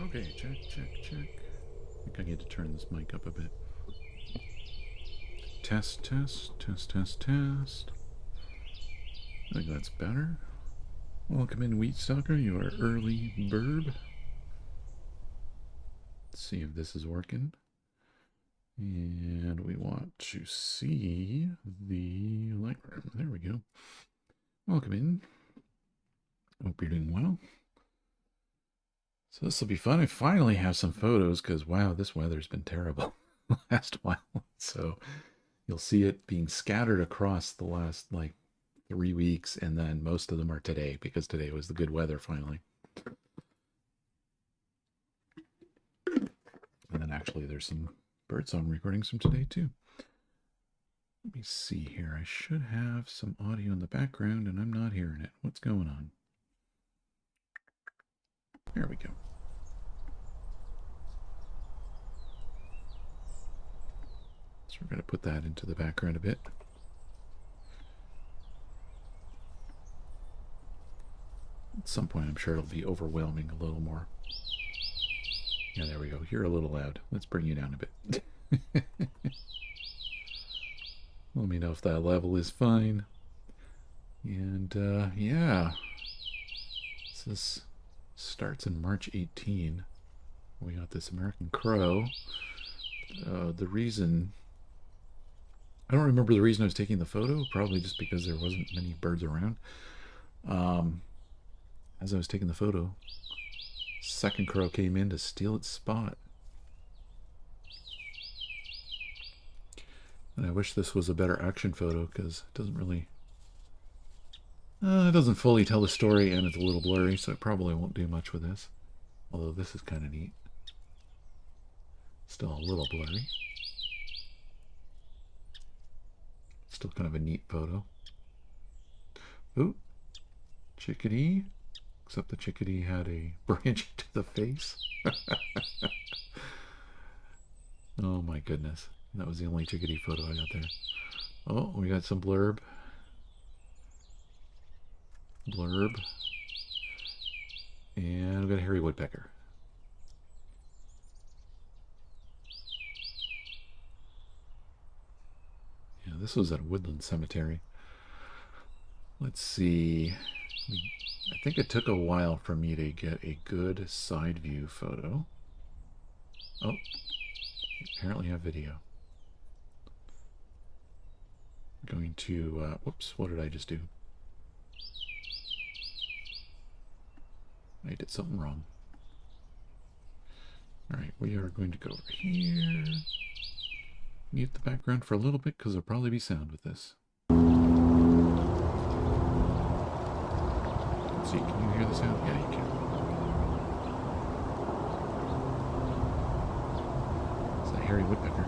Okay, check, check, check. I think I need to turn this mic up a bit. Test, test, test, test, test. I think that's better. Welcome in, Wheat Sucker. You are early burb. Let's see if this is working. And we want to see the Lightroom. There we go. Welcome in. Hope you're doing well. So this will be fun. I finally have some photos because, wow, this weather's been terrible last while. So you'll see it being scattered across the last, 3 weeks, and then most of them are today because today was the good weather finally. And then actually there's some birdsong recordings from today too. Let me see here. I should have some audio in the background and I'm not hearing it. What's going on? There we go. So we're going to put that into the background a bit. At some point, I'm sure it'll be overwhelming a little more. Yeah, there we go. You're a little loud. Let's bring you down a bit. Let me know if that level is fine. And, yeah. This starts in March 18. We got this American crow. The reason... I don't remember the reason I was taking the photo. Probably just because there wasn't many birds around. As I was taking the photo, second crow came in to steal its spot. And I wish this was a better action photo because it doesn't really... it doesn't fully tell the story and it's a little blurry, so it probably won't do much with this. Although this is kind of neat. Still a little blurry. Still kind of a neat photo. Ooh, chickadee. Except the chickadee had a branch to the face. Oh my goodness. That was the only chickadee photo I got there. Oh, we got some blurb. Blurb. And we got a hairy woodpecker. Yeah, this was at a woodland cemetery. Let's see. I think it took a while for me to get a good side view photo. Oh, apparently I have video. I'm going to, whoops, what did I just do? I did something wrong. Alright, we are going to go over here. Mute the background for a little bit because there'll probably be sound with this. Let's see, can you hear the sound? Yeah, you can. It's a hairy woodpecker.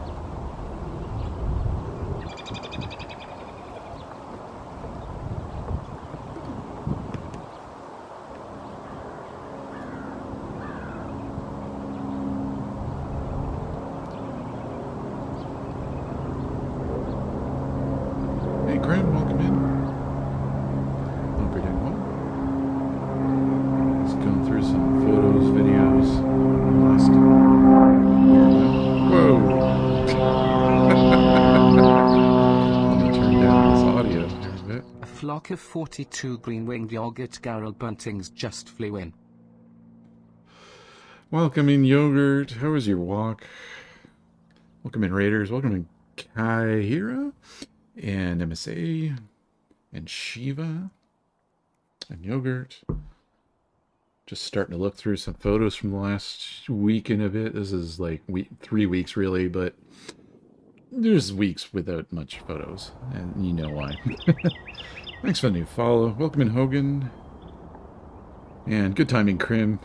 Hey, Graham, welcome in. Hope you're doing well. Just going through some photos, videos. Last. Whoa! Let me turn down this audio here a bit. A flock of 42 green-winged yogurt garrel buntings just flew in. Welcome in, Yogurt. How was your walk? Welcome in, Raiders. Welcome in, Kaihira and MSA and Shiva and Yogurt. Just starting to look through some photos from the last week and a bit. This is like 3 weeks really, but there's weeks without much photos, and you know why. Thanks for the new follow. Welcome in, Hogan. And good timing, Krim.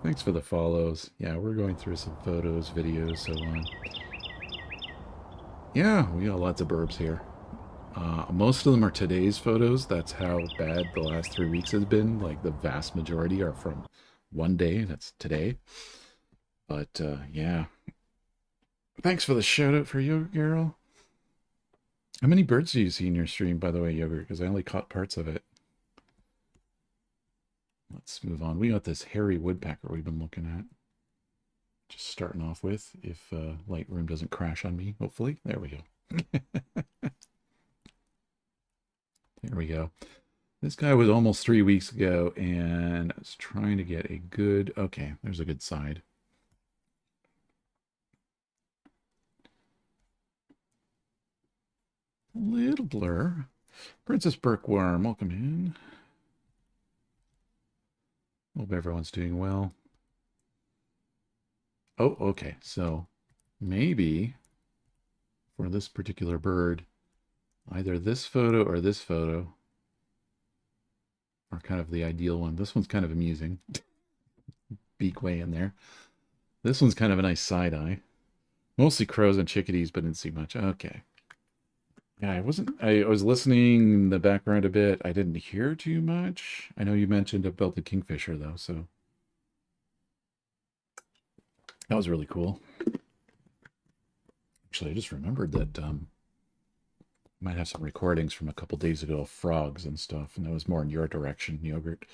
Thanks for the follows. Yeah, we're going through some photos, videos, so on. Yeah, we got lots of burbs here. Most of them are today's photos. That's how bad the last 3 weeks has been. Like, the vast majority are from one day. That's today. But, yeah. Thanks for the shout-out for you, girl. How many birds do you see in your stream, by the way, Yogurt? Because I only caught parts of it. let's move on. We got this hairy woodpecker we've been looking at. Just starting off with, if Lightroom doesn't crash on me, hopefully. There we go. There we go. This guy was almost 3 weeks ago, and I was trying to get a good... Okay, there's a good side. Little blur. Princess Berkworm, welcome in. Hope everyone's doing well. Oh, okay. So maybe for this particular bird, either this photo or this photo are kind of the ideal one. This one's kind of amusing. Beak way in there. This one's kind of a nice side eye. Mostly crows and chickadees, but didn't see much. Okay. Yeah, I was listening in the background a bit. I didn't hear too much. I know you mentioned about the kingfisher though, so that was really cool. Actually, I just remembered that I might have some recordings from a couple days ago of frogs and stuff, and that was more in your direction, Yogurt.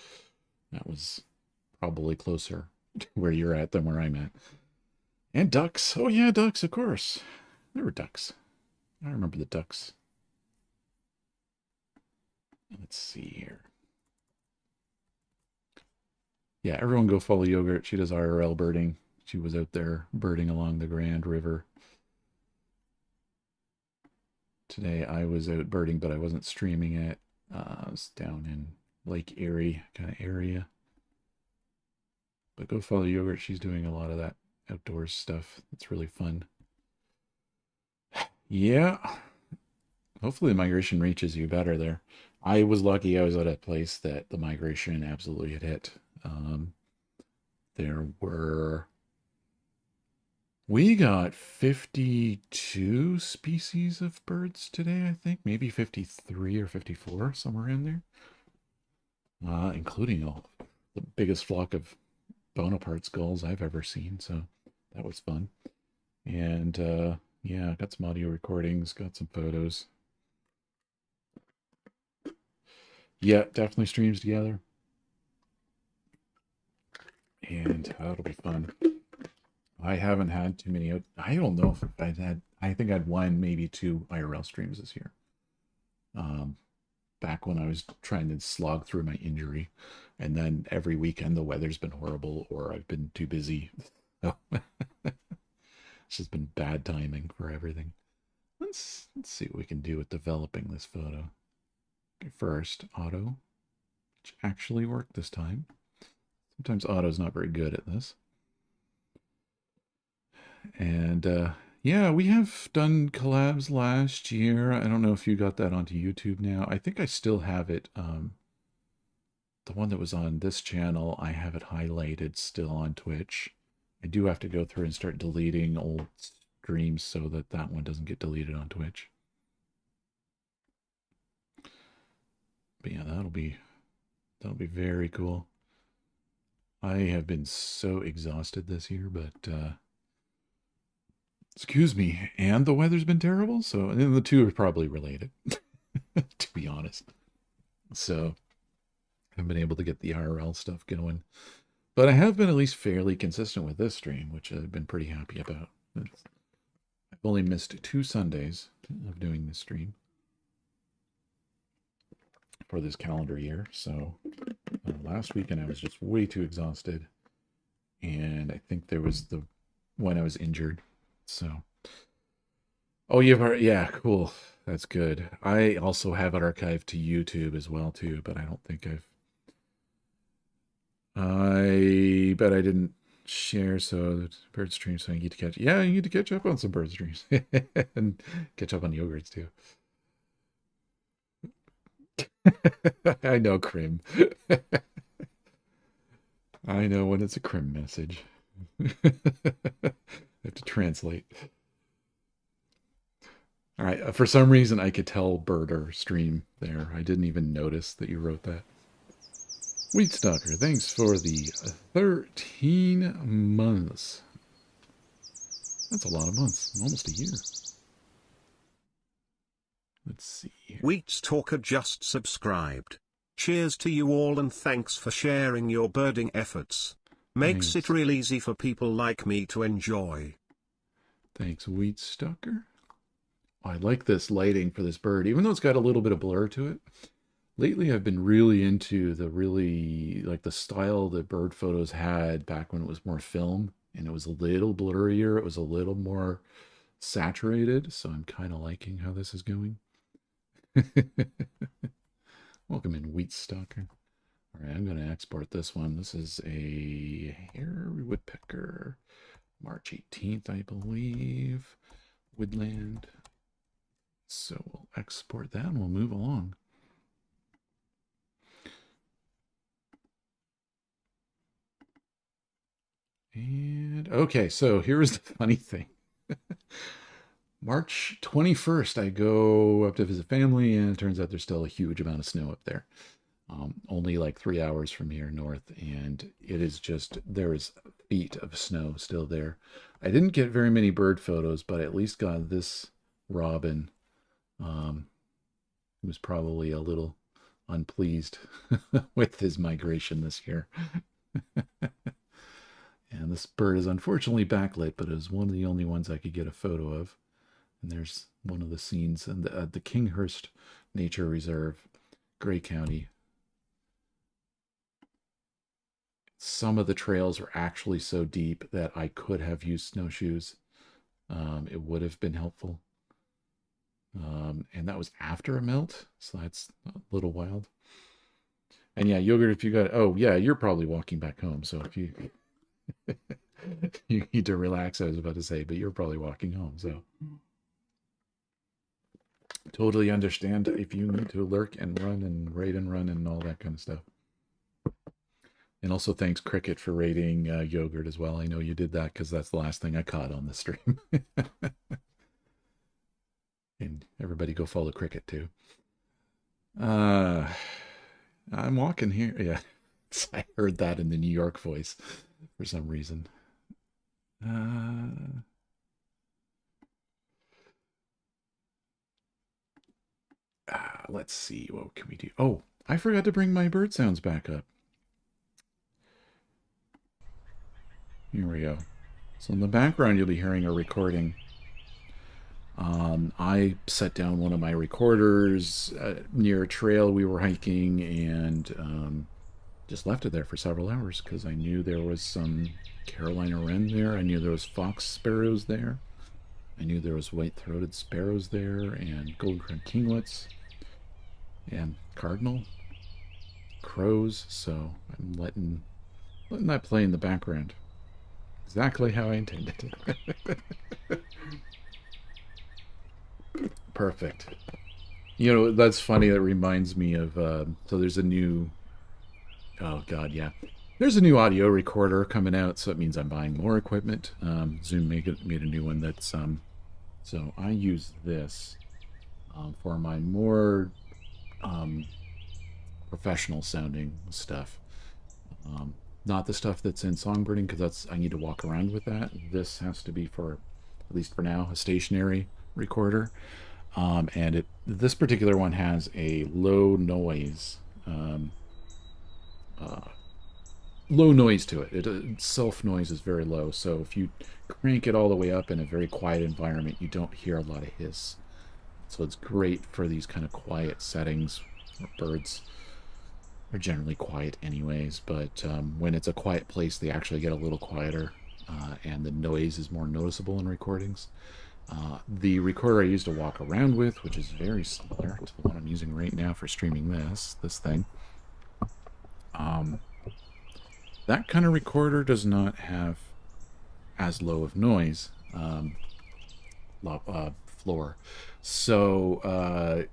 That was probably closer to where you're at than where I'm at. And ducks. Oh yeah, ducks, of course. There were ducks. I remember the ducks. Let's see here. Yeah, everyone go follow Yogurt. She does IRL birding. She was out there birding along the Grand River. Today I was out birding, but I wasn't streaming it. I was down in Lake Erie kind of area. But go follow Yogurt. She's doing a lot of that outdoors stuff. It's really fun. Yeah. Hopefully the migration reaches you better there. I was lucky I was at a place that the migration absolutely had hit. We got 52 species of birds today, I think. Maybe 53 or 54, somewhere in there. Including the biggest flock of Bonaparte skulls I've ever seen. So that was fun. And yeah, got some audio recordings, got some photos. Yeah, definitely streams together. And that'll be fun. I haven't had too many. I don't know if I've had. I think I had one, maybe two IRL streams this year. Back when I was trying to slog through my injury, and then every weekend the weather's been horrible, or I've been too busy. It's just been bad timing for everything. Let's see what we can do with developing this photo. Okay, first, auto, which actually worked this time. Sometimes auto's not very good at this. And yeah, we have done collabs last year. I don't know if you got that onto YouTube now. I think I still have it. The one that was on this channel, I have it highlighted still on Twitch. I do have to go through and start deleting old streams so that that one doesn't get deleted on Twitch. But yeah, that'll be very cool. I have been so exhausted this year, but excuse me, and the weather's been terrible, so and the two are probably related, to be honest. So I haven't been able to get the IRL stuff going. But I have been at least fairly consistent with this stream, which I've been pretty happy about. I've only missed 2 Sundays of doing this stream for this calendar year. So last weekend I was just way too exhausted. And I think there was the when I was injured. So, oh, yeah, cool. That's good. I also have it archived to YouTube as well too, but I don't think I bet I didn't share. So bird streams, so I need to catch. Yeah, you need to catch up on some bird streams and catch up on yogurts too. I know, Crim. I know when it's a Crim message. I have to translate. All right. For some reason, I could tell birder stream there. I didn't even notice that you wrote that. Wheatstalker, thanks for the 13 months. That's a lot of months. Almost a year. Let's see here. Wheatstalker just subscribed. Cheers to you all and thanks for sharing your birding efforts. Makes Thanks. it real easy for people like me to enjoy. Thanks, Wheat Stalker. I like this lighting for this bird, even though it's got a little bit of blur to it. Lately, I've been really into the style that bird photos had back when it was more film, and it was a little blurrier. It was a little more saturated, so I'm kind of liking how this is going. Welcome in, Wheat Stalker. All right, I'm going to export this one. This is a hairy woodpecker, March 18th, I believe, woodland. So we'll export that and we'll move along. And okay, so here's the funny thing. March 21st, I go up to visit family, and it turns out there's still a huge amount of snow up there. Only like 3 hours from here north, and it is just, there is feet of snow still there. I didn't get very many bird photos, but I at least got this robin, who was probably a little unpleased with his migration this year. And this bird is unfortunately backlit, but it was one of the only ones I could get a photo of. And there's one of the scenes in the Kinghurst Nature Reserve, Gray County. Some of the trails are actually so deep that I could have used snowshoes. It would have been helpful. And that was after a melt, so that's a little wild. And yeah, Yogurt, if you got, oh yeah, you're probably walking back home, so if you you need to relax, I was about to say, but you're probably walking home, so totally understand if you need to lurk and run and raid and run and all that kind of stuff. And also thanks Cricket for raiding Yogurt as well. I know you did that because that's the last thing I caught on the stream. And everybody go follow Cricket too. I'm walking here. Yeah, I heard that in the New York voice for some reason. Let's see. What can we do? Oh, I forgot to bring my bird sounds back up. Here we go. So in the background, you'll be hearing a recording. I set down one of my recorders near a trail we were hiking and just left it there for several hours because I knew there was some Carolina wren there. I knew there was fox sparrows there. I knew there was white-throated sparrows there and golden-crowned kinglets and cardinal crows. So I'm letting that play in the background. Exactly how I intended it. Perfect. You know, that's funny. That reminds me of, so there's a new, oh God, yeah. There's a new audio recorder coming out, so it means I'm buying more equipment. Zoom made a new one that's, so I use this for my more professional sounding stuff. Not the stuff that's in Songbirding, because that's, I need to walk around with that. This has to be for, at least for now, a stationary recorder. And this particular one has a low noise to it. Self noise is very low, so if you crank it all the way up in a very quiet environment, you don't hear a lot of hiss. So it's great for these kind of quiet settings where birds are generally quiet anyways, but when it's a quiet place, they actually get a little quieter, and the noise is more noticeable in recordings. The recorder I used to walk around with, which is very similar to the one I'm using right now for streaming this thing. That kind of recorder does not have as low of noise floor. So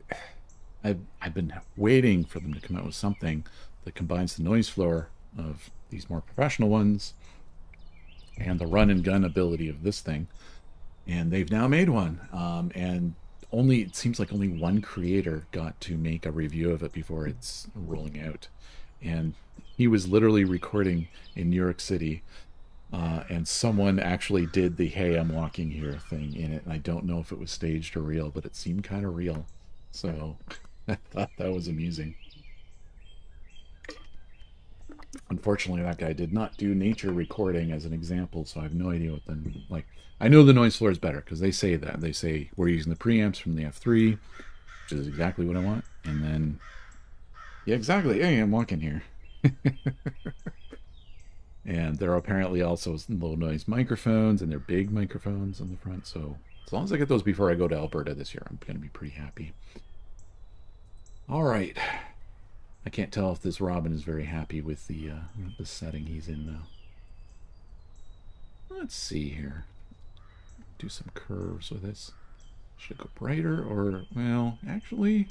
I've been waiting for them to come out with something that combines the noise floor of these more professional ones and the run and gun ability of this thing. And they've now made one. And it seems like only one creator got to make a review of it before it's rolling out. And he was literally recording in New York City. And someone actually did the "Hey, I'm walking here" thing in it. And I don't know if it was staged or real, but it seemed kind of real. So I thought that was amusing. Unfortunately, that guy did not do nature recording as an example, so I have no idea what the, like, I know the noise floor is better because they say that. They say we're using the preamps from the F3, which is exactly what I want. And then, yeah, exactly. Hey, I'm walking here. And there are apparently also low noise microphones, and they're big microphones on the front. So as long as I get those before I go to Alberta this year, I'm going to be pretty happy. All right. I can't tell if this Robin is very happy with the setting he's in now. Let's see here. Do some curves with this. Should it go brighter or, well, actually,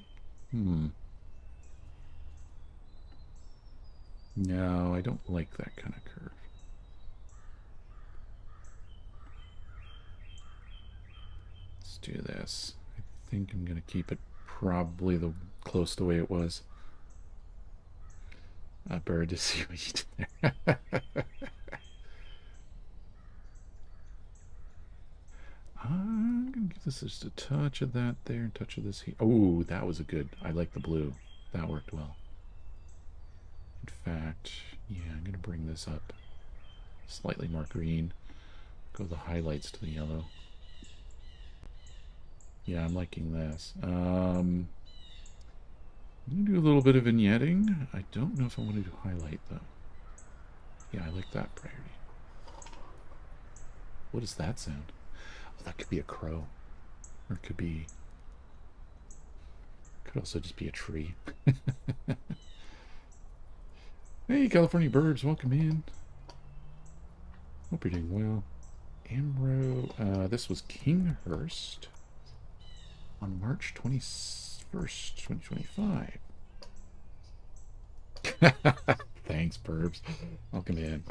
no, I don't like that kind of curve. Let's do this. I think I'm going to keep it probably close to the way it was. Bird to see what you did there. I'm going to give this just a touch of that there, and touch of this here. Oh, that was a good. I like the blue. That worked well. In fact, yeah, I'm going to bring this up slightly more green. Go the highlights to the yellow. Yeah, I'm liking this. I'm going to do a little bit of vignetting. I don't know if I want to do highlight, though. Yeah, I like that priority. What does that sound? Oh, that could be a crow. Or it could be... Could also just be a tree. Hey, California Burbs, welcome in. Hope you're doing well. Amro, this was Kinghurst on March 21st, 2025. Thanks, Burbs. Welcome in.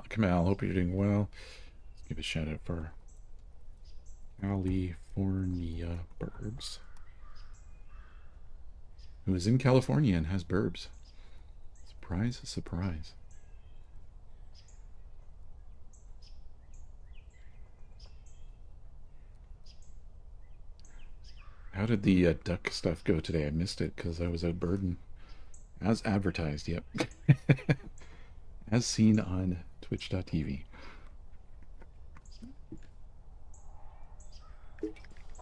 Kamal, hope you're doing well. Let's give a shout out for California Burbs, who is in California and has burbs. Surprise, surprise. How did the duck stuff go today? I missed it because I was out birding. As advertised, yep. As seen on twitch.tv.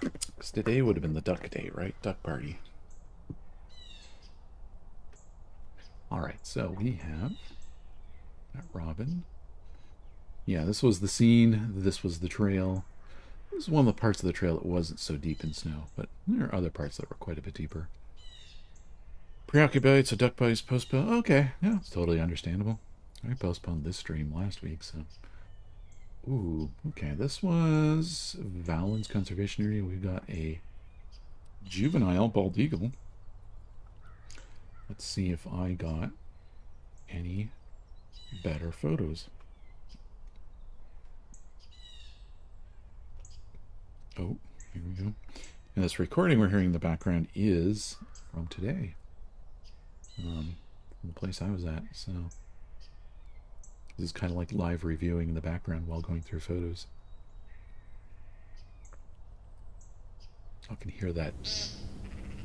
Because today would have been the duck day, right? Duck party. Alright, so we have that Robin. Yeah, this was the scene. This was the trail. This is one of the parts of the trail that wasn't so deep in snow, but there are other parts that were quite a bit deeper. Preoccupied, so duck bites postponed. Okay, yeah, it's totally understandable. I postponed this stream last week, so... Ooh, okay, this was Valens Conservation Area. We got a juvenile bald eagle. Let's see if I got any better photos. Oh, here we go. And this recording we're hearing in the background is from today. From the place I was at, so... This is kind of like live reviewing in the background while going through photos. I can hear that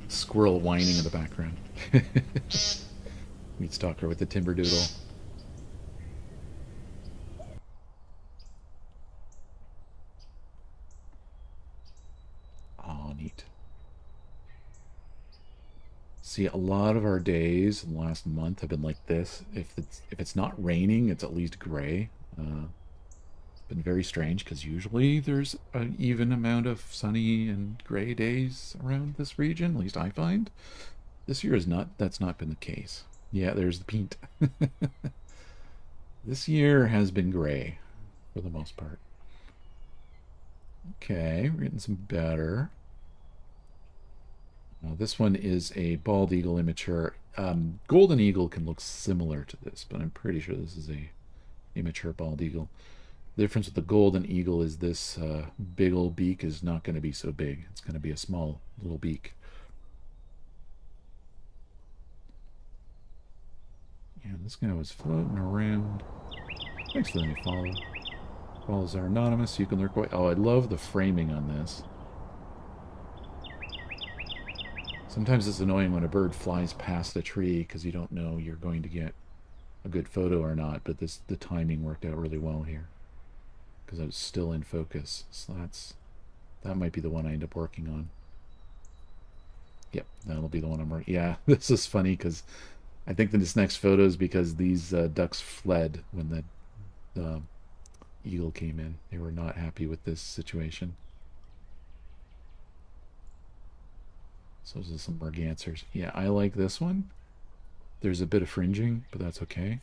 squirrel whining in the background. Meat stalker with the timber doodle. Oh, neat. See, a lot of our days in the last month have been like this. If it's not raining, it's at least gray. It's been very strange because usually there's an even amount of sunny and gray days around this region. At least I find. This year is not. That's not been the case. Yeah, there's the paint. This year has been gray for the most part. Okay, we're getting some better. Now this one is a bald eagle immature. Golden eagle can look similar to this, but I'm pretty sure this is a immature bald eagle. The difference with the golden eagle is this big old beak is not going to be so big. It's going to be a small little beak. Yeah, this guy was floating around. Thanks for letting me follow. Follows are anonymous. You can lurk away. Oh, I love the framing on this. Sometimes it's annoying when a bird flies past a tree because you don't know you're going to get a good photo or not, but the timing worked out really well here because I was still in focus. So that might be the one I end up working on. Yep, that'll be the one I'm working. Yeah, this is funny because I think that this next photo is because these ducks fled when the eagle came in. They were not happy with this situation. So those are some mergansers. Yeah, I like this one. There's a bit of fringing, but that's okay.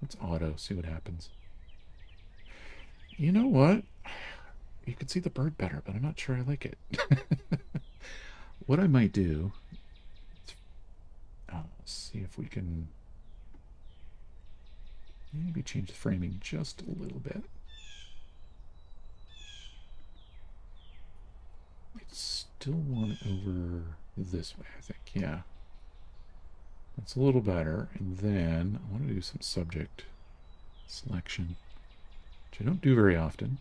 Let's auto, see what happens. You know what? You can see the bird better, but I'm not sure I like it. What I might do, let's see if we can maybe change the framing just a little bit. I still want it over this way, I think. Yeah. That's a little better. And then I want to do some subject selection, which I don't do very often.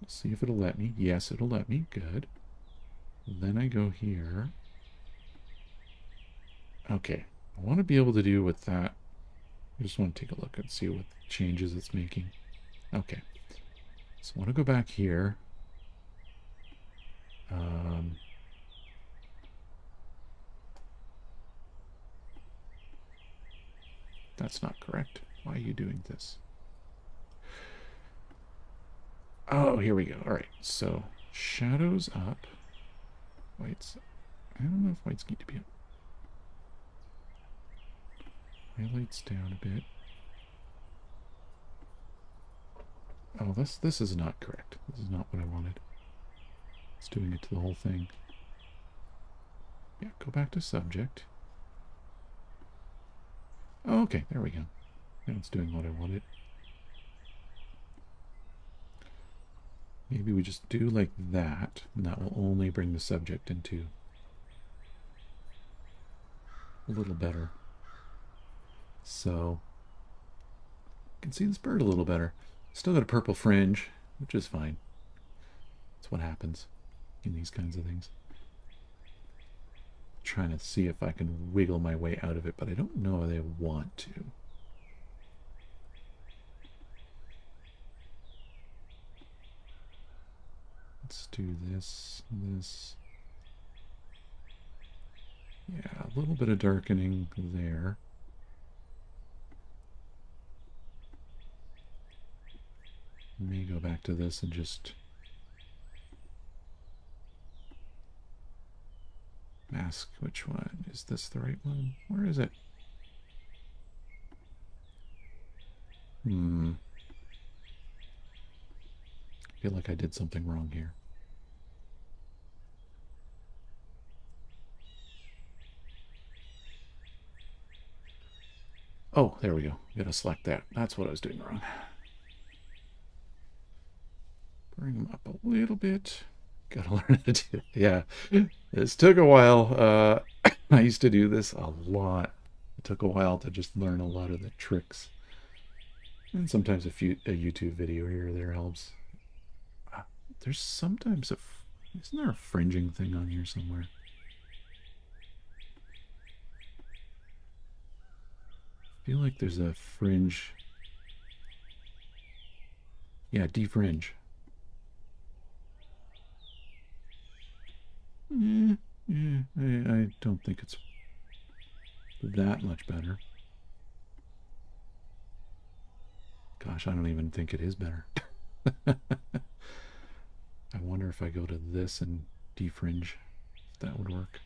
Let's see if it'll let me. Yes, it'll let me. Good. Then I go here. Okay. I want to be able to do with that. I just want to take a look and see what changes it's making. Okay. So I want to go back here. That's not correct. Why are you doing this? Oh, here we go. All right. So shadows up. Whites. I don't know if whites need to be up. Highlights down a bit. Oh, this is not correct. This is not what I wanted. It's doing it to the whole thing. Yeah, go back to subject. Oh, okay, there we go. Now it's doing what I wanted. Maybe we just do like that, and that will only bring the subject into a little better. So, you can see this bird a little better. Still got a purple fringe, which is fine. That's what happens in these kinds of things. Trying to see if I can wiggle my way out of it, but I don't know if I want to. Let's do this. Yeah, a little bit of darkening there. Let me go back to this and just mask which one. Is this the right one? Where is it? I feel like I did something wrong here. Oh, there we go. Gotta select that. That's what I was doing wrong. Bring them up a little bit. Gotta learn how to do it. Yeah, this took a while. I used to do this a lot. It took a while to just learn a lot of the tricks. And sometimes a YouTube video here or there helps. There's sometimes isn't there a fringing thing on here somewhere? I feel like there's a fringe. Yeah, defringe. I don't think it's that much better. Gosh, I don't even think it is better. I wonder if I go to this and defringe, if that would work.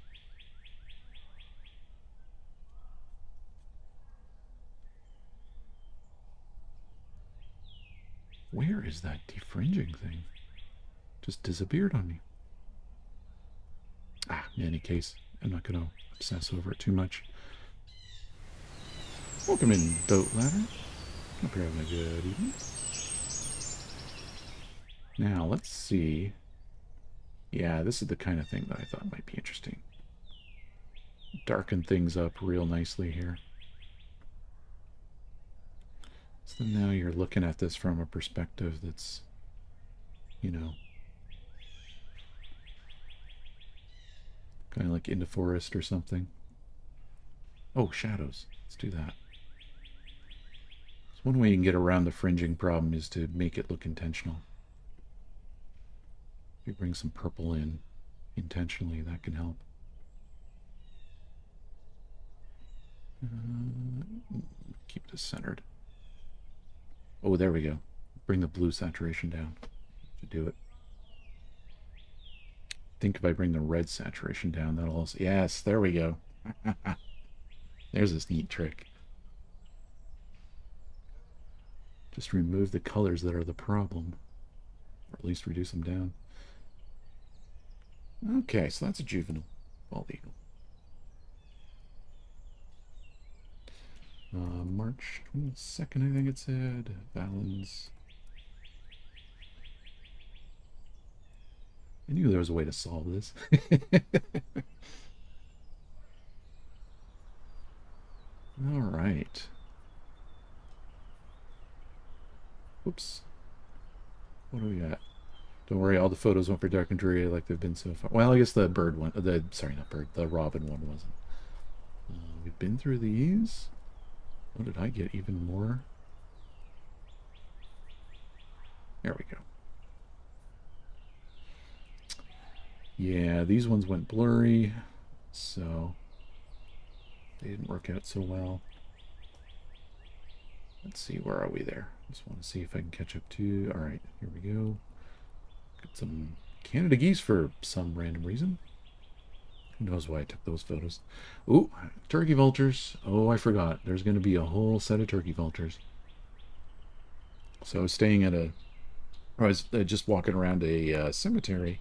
Where is that defringing thing? Just disappeared on me. In any case, I'm not going to obsess over it too much. Welcome in, Boat Ladder. Hope you're having a good evening. Now, let's see. Yeah, this is the kind of thing that I thought might be interesting. Darken things up real nicely here. So now you're looking at this from a perspective that's, you know, Kind of like into forest or something. Oh, shadows. Let's do that. So one way you can get around the fringing problem is to make it look intentional. If you bring some purple in intentionally, that can help. Keep this centered. Oh, there we go. Bring the blue saturation down to do it. I think if I bring the red saturation down, that'll also... Yes, there we go. There's this neat trick. Just remove the colors that are the problem. Or at least reduce them down. Okay, so that's a juvenile bald eagle. March 22nd, I think it said. Valens. I knew there was a way to solve this. All right. Oops. What do we got? Don't worry, all the photos went for dark and dreary like they've been so far. Well, I guess the bird one, sorry, not bird, the robin one wasn't. We've been through these. What did I get? Even more? There we go. Yeah, these ones went blurry, so they didn't work out so well. Let's see, where are we there? Just want to see if I can catch up to... All right, here we go. Got some Canada geese for some random reason. Who knows why I took those photos. Ooh, turkey vultures. Oh, I forgot. There's going to be a whole set of turkey vultures. So I was staying at a... I was just walking around a cemetery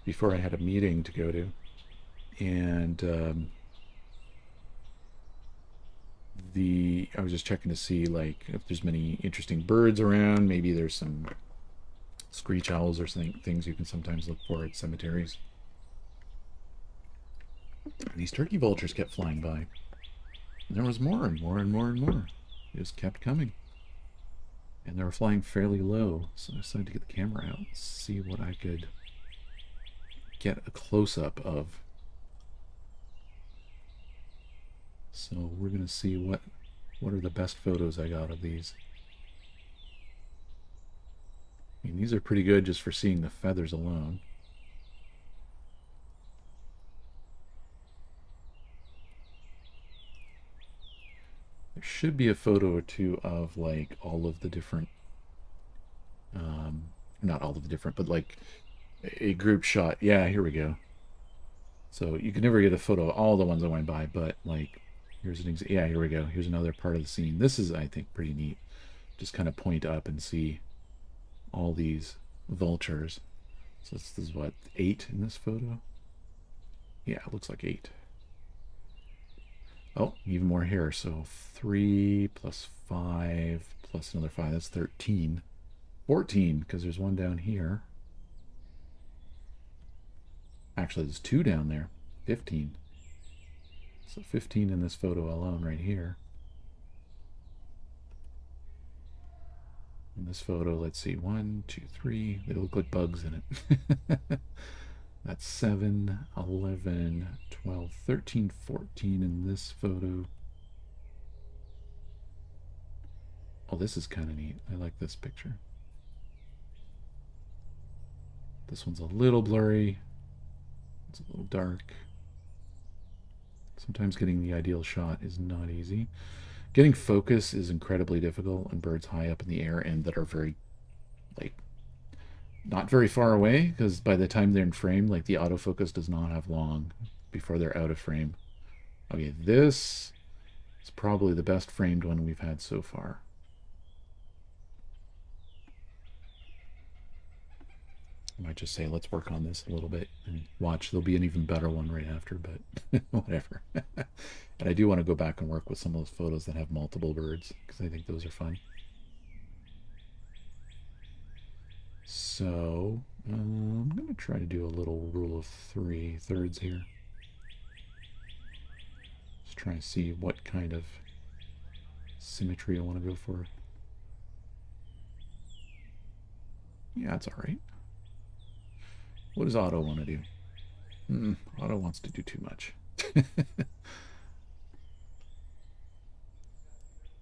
before I had a meeting to go to. And I was just checking to see, like, if there's many interesting birds around. Maybe there's some screech owls or things you can sometimes look for at cemeteries. These turkey vultures kept flying by. And there was more and more and more and more. They just kept coming. And they were flying fairly low, so I decided to get the camera out and see what I could get a close-up of. So we're going to see what are the best photos I got of these. I mean, these are pretty good just for seeing the feathers alone. There should be a photo or two of, like, all of the different, not all of the different, but like a group shot. Yeah, here we go. So you can never get a photo of all the ones that went by, but like, here's an example. Yeah, here we go. Here's another part of the scene. This is, I think, pretty neat. Just kind of point up and see all these vultures. So this is what, 8 in this photo? Yeah, it looks like 8. Oh, even more here. So 3 plus 5 plus another 5. That's 13. 14, because there's one down here. Actually, there's 2 down there. 15. So 15 in this photo alone right here. In this photo, let's see. 1, 2, 3. They look like bugs in it. That's 7, 11, 12, 13, 14 in this photo. Oh, this is kind of neat. I like this picture. This one's a little blurry. It's a little dark. Sometimes getting the ideal shot is not easy. Getting focus is incredibly difficult on birds high up in the air and that are very, like, not very far away, because by the time they're in frame, like, the autofocus does not have long before they're out of frame. Okay, this is probably the best framed one we've had so far. I might just say, let's work on this a little bit and watch. There'll be an even better one right after, but whatever. And I do want to go back and work with some of those photos that have multiple birds, because I think those are fun. So I'm going to try to do a little rule of 3/3 here. Just try to see what kind of symmetry I want to go for. Yeah, that's all right. What does Otto want to do? Auto wants to do too much.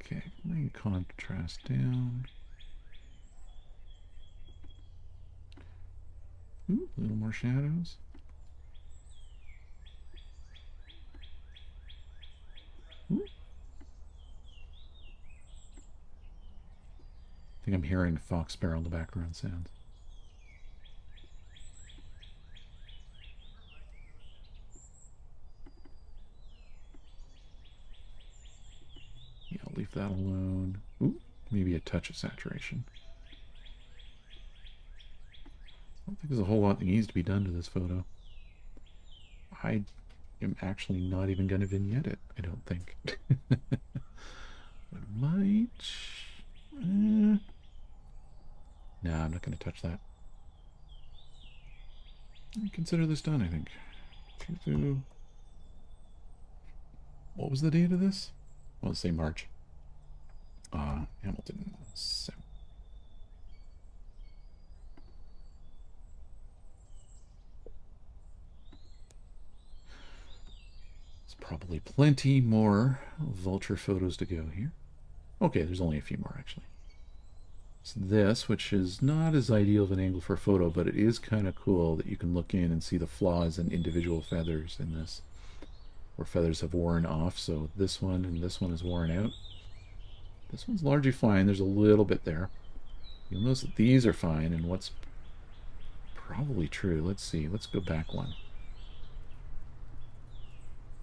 Okay, bring contrast down. Ooh, a little more shadows. Ooh. I think I'm hearing fox sparrow in the background sounds. Yeah, I'll leave that alone. Ooh, maybe a touch of saturation. I don't think there's a whole lot that needs to be done to this photo. I am actually not even going to vignette it, I don't think. I might... Nah, I'm not going to touch that. Consider this done, I think. What was the date of this? Well, let's say March. Hamilton. So. There's probably plenty more vulture photos to go here. Okay, there's only a few more, actually. It's this, which is not as ideal of an angle for a photo, but it is kind of cool that you can look in and see the flaws in individual feathers in this, where feathers have worn off. So this one and this one is worn out. This one's largely fine. There's a little bit there. You'll notice that these are fine, and what's probably true, let's see, let's go back one.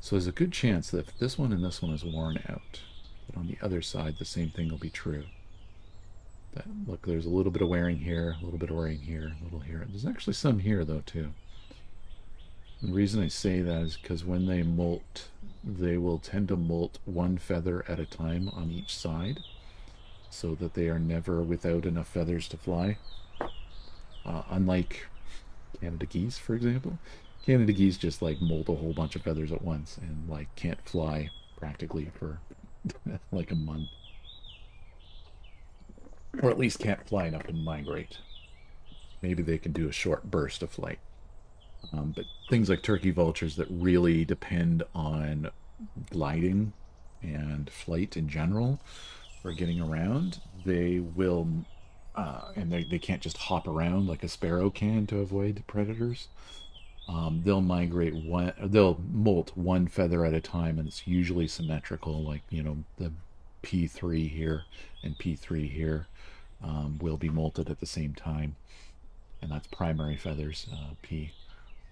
So there's a good chance that if this one and this one is worn out, but on the other side the same thing will be true. That, look, there's a little bit of wearing here, a little bit of wearing here, a little here. There's actually some here though too. And the reason I say that is because when they molt, they will tend to molt one feather at a time on each side, so that they are never without enough feathers to fly. Unlike Canada geese, for example. Canada geese just like molt a whole bunch of feathers at once and like can't fly practically for like a month. Or at least can't fly enough to migrate. Maybe they can do a short burst of flight. But things like turkey vultures that really depend on gliding and flight in general, or getting around, they will, and they can't just hop around like a sparrow can to avoid predators. They'll migrate they'll molt one feather at a time, and it's usually symmetrical, like, you know, the P3 here and P3 here will be molted at the same time, and that's primary feathers, P.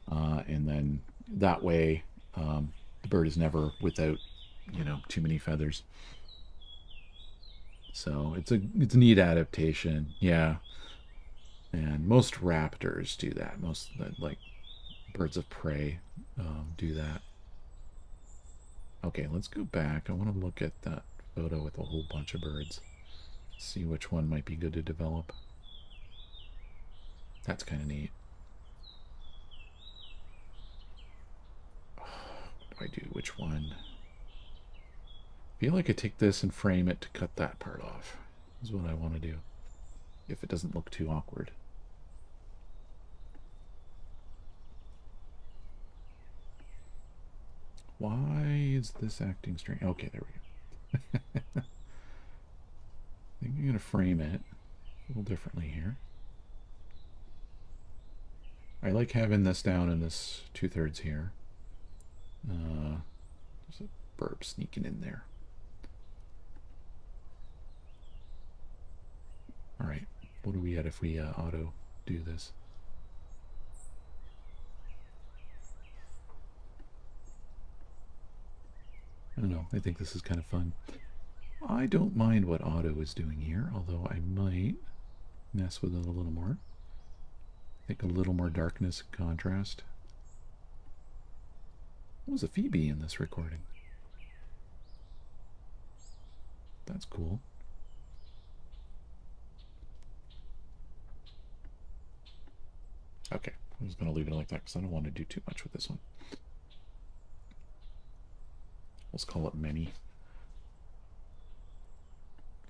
And then that way the bird is never without, you know, too many feathers. So it's a neat adaptation, yeah. And most raptors do that. Most like birds of prey do that. Okay, let's go back. I want to look at that photo with a whole bunch of birds. See which one might be good to develop. That's kind of neat. What do I do? Which one? I feel like I take this and frame it to cut that part off. Is what I want to do, if it doesn't look too awkward. Why is this acting strange? Okay, there we go. I think I'm going to frame it a little differently here. I like having this down in this 2/3 here. There's a burp sneaking in there. Alright, what do we get if we auto do this? I don't know, I think this is kind of fun. I don't mind what auto is doing here, although I might mess with it a little more. I think a little more darkness and contrast. What was a Phoebe in this recording? That's cool. Okay, I'm just going to leave it like that because I don't want to do too much with this one. Let's call it many.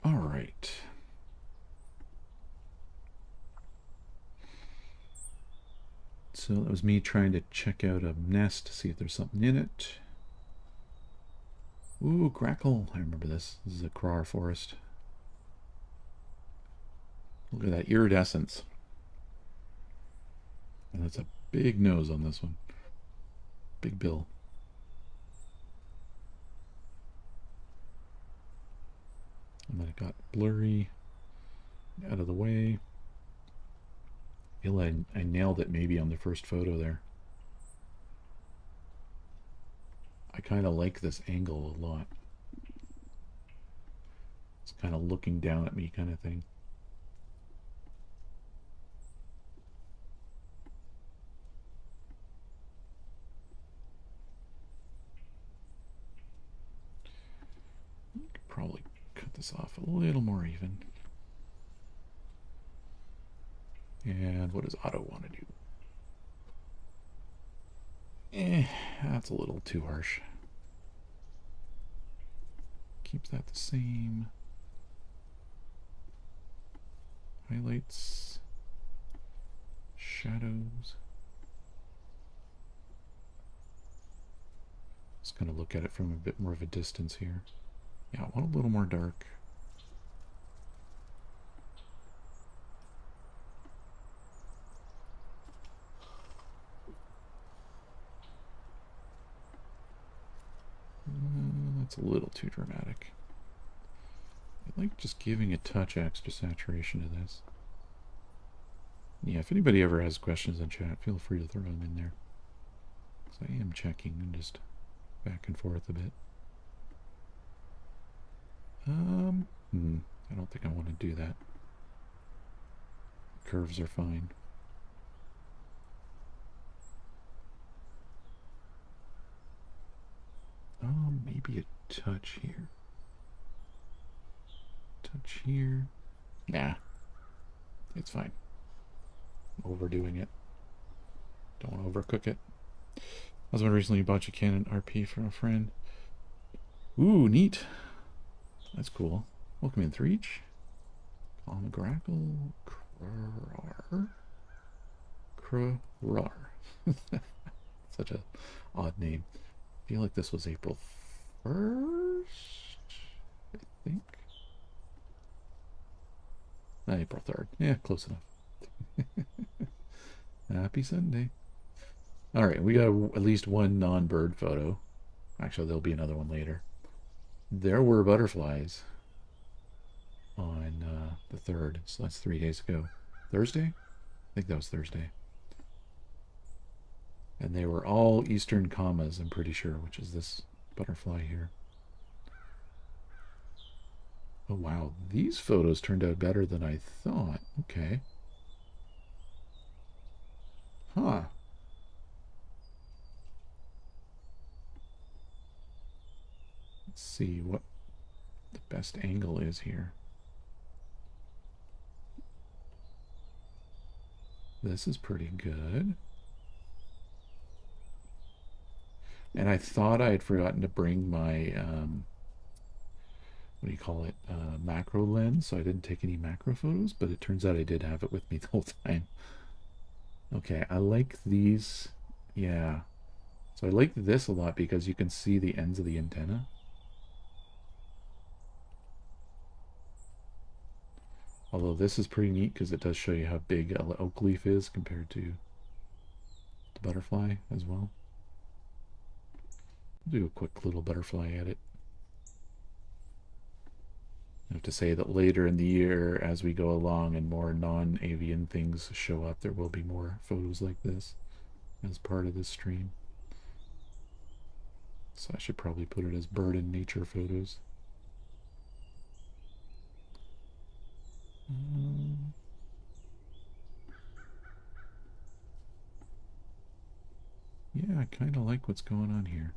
All right. So that was me trying to check out a nest to see if there's something in it. Ooh, crackle. I remember this. This is a craw forest. Look at that iridescence. And that's a big nose on this one. Big bill. And then it got blurry. Out of the way. I feel I nailed it maybe on the first photo there. I kind of like this angle a lot. It's kind of looking down at me kind of thing. Could probably cut this off a little more even. And what does Otto want to do? That's a little too harsh. Keep that the same. Highlights. Shadows. Just gonna look at it from a bit more of a distance here. Yeah, I want a little more dark. That's a little too dramatic. I like just giving a touch extra saturation to this. Yeah, if anybody ever has questions in chat, feel free to throw them in there. So I am checking and just back and forth a bit. I don't think I want to do that. Curves are fine. Maybe a touch here. Touch here. Nah. It's fine. Overdoing it. Don't want to overcook it. Husband recently bought a Canon RP from a friend. Ooh, neat. That's cool. Welcome in, Threech. Call him Grackle. Krar. Such a odd name. I feel like this was April 1st, I think. April 3rd. Yeah, close enough. Happy Sunday. Alright, we got at least one non-bird photo. Actually, there'll be another one later. There were butterflies on the 3rd, so that's 3 days ago. Thursday? I think that was Thursday. And they were all eastern commas, I'm pretty sure, which is this butterfly here. Oh wow, these photos turned out better than I thought. Okay. Huh. Let's see what the best angle is here. This is pretty good. And I thought I had forgotten to bring my, what do you call it, macro lens, so I didn't take any macro photos, but it turns out I did have it with me the whole time. Okay, I like these, yeah. So I like this a lot because you can see the ends of the antenna. Although this is pretty neat because it does show you how big an oak leaf is compared to the butterfly as well. I'll do a quick little butterfly edit. I have to say that later in the year, as we go along and more non-avian things show up, there will be more photos like this as part of this stream. So I should probably put it as bird and nature photos. Yeah, I kind of like what's going on here.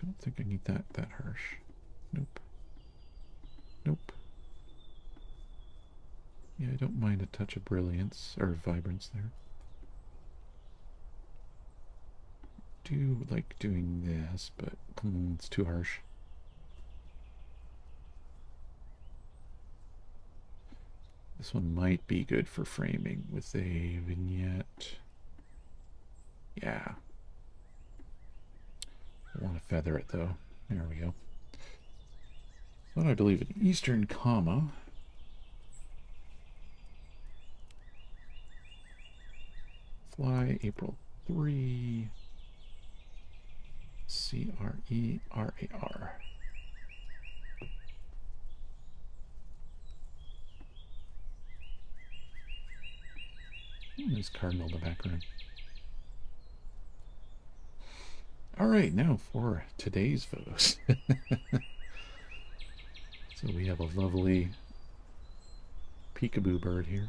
Don't think I need that harsh. Nope. Nope. Yeah, I don't mind a touch of brilliance or vibrance there. Do like doing this, but it's too harsh. This one might be good for framing with a vignette. Yeah. I want to feather it though. There we go. But I believe an Eastern comma. Fly April 3. CRERAR. There's Cardinal in the background. All right, now for today's photos. So we have a lovely peekaboo bird here.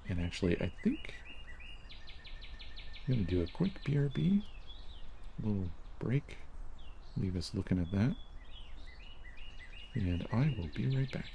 And actually, I think I'm going to do a quick BRB. Little break. Leave us looking at that. And I will be right back.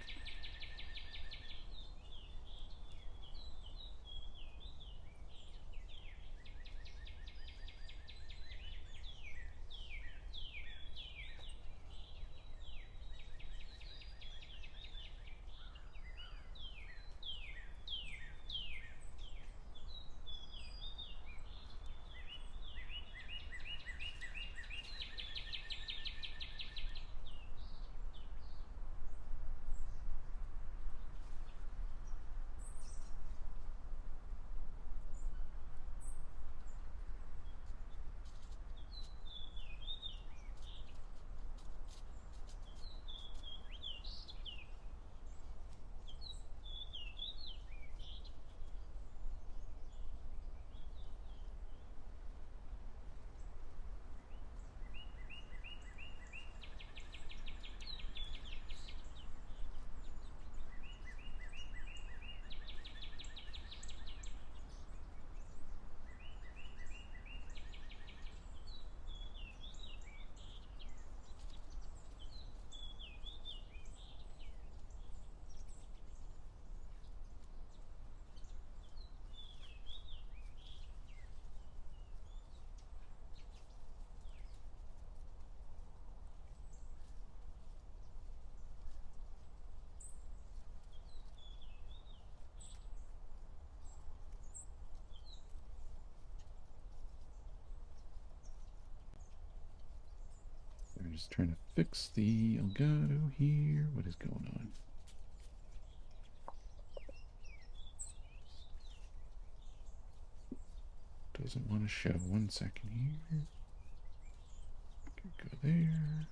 I'm just trying to fix the Elgato here. What is going on? Doesn't want to show. 1 second here. Go there.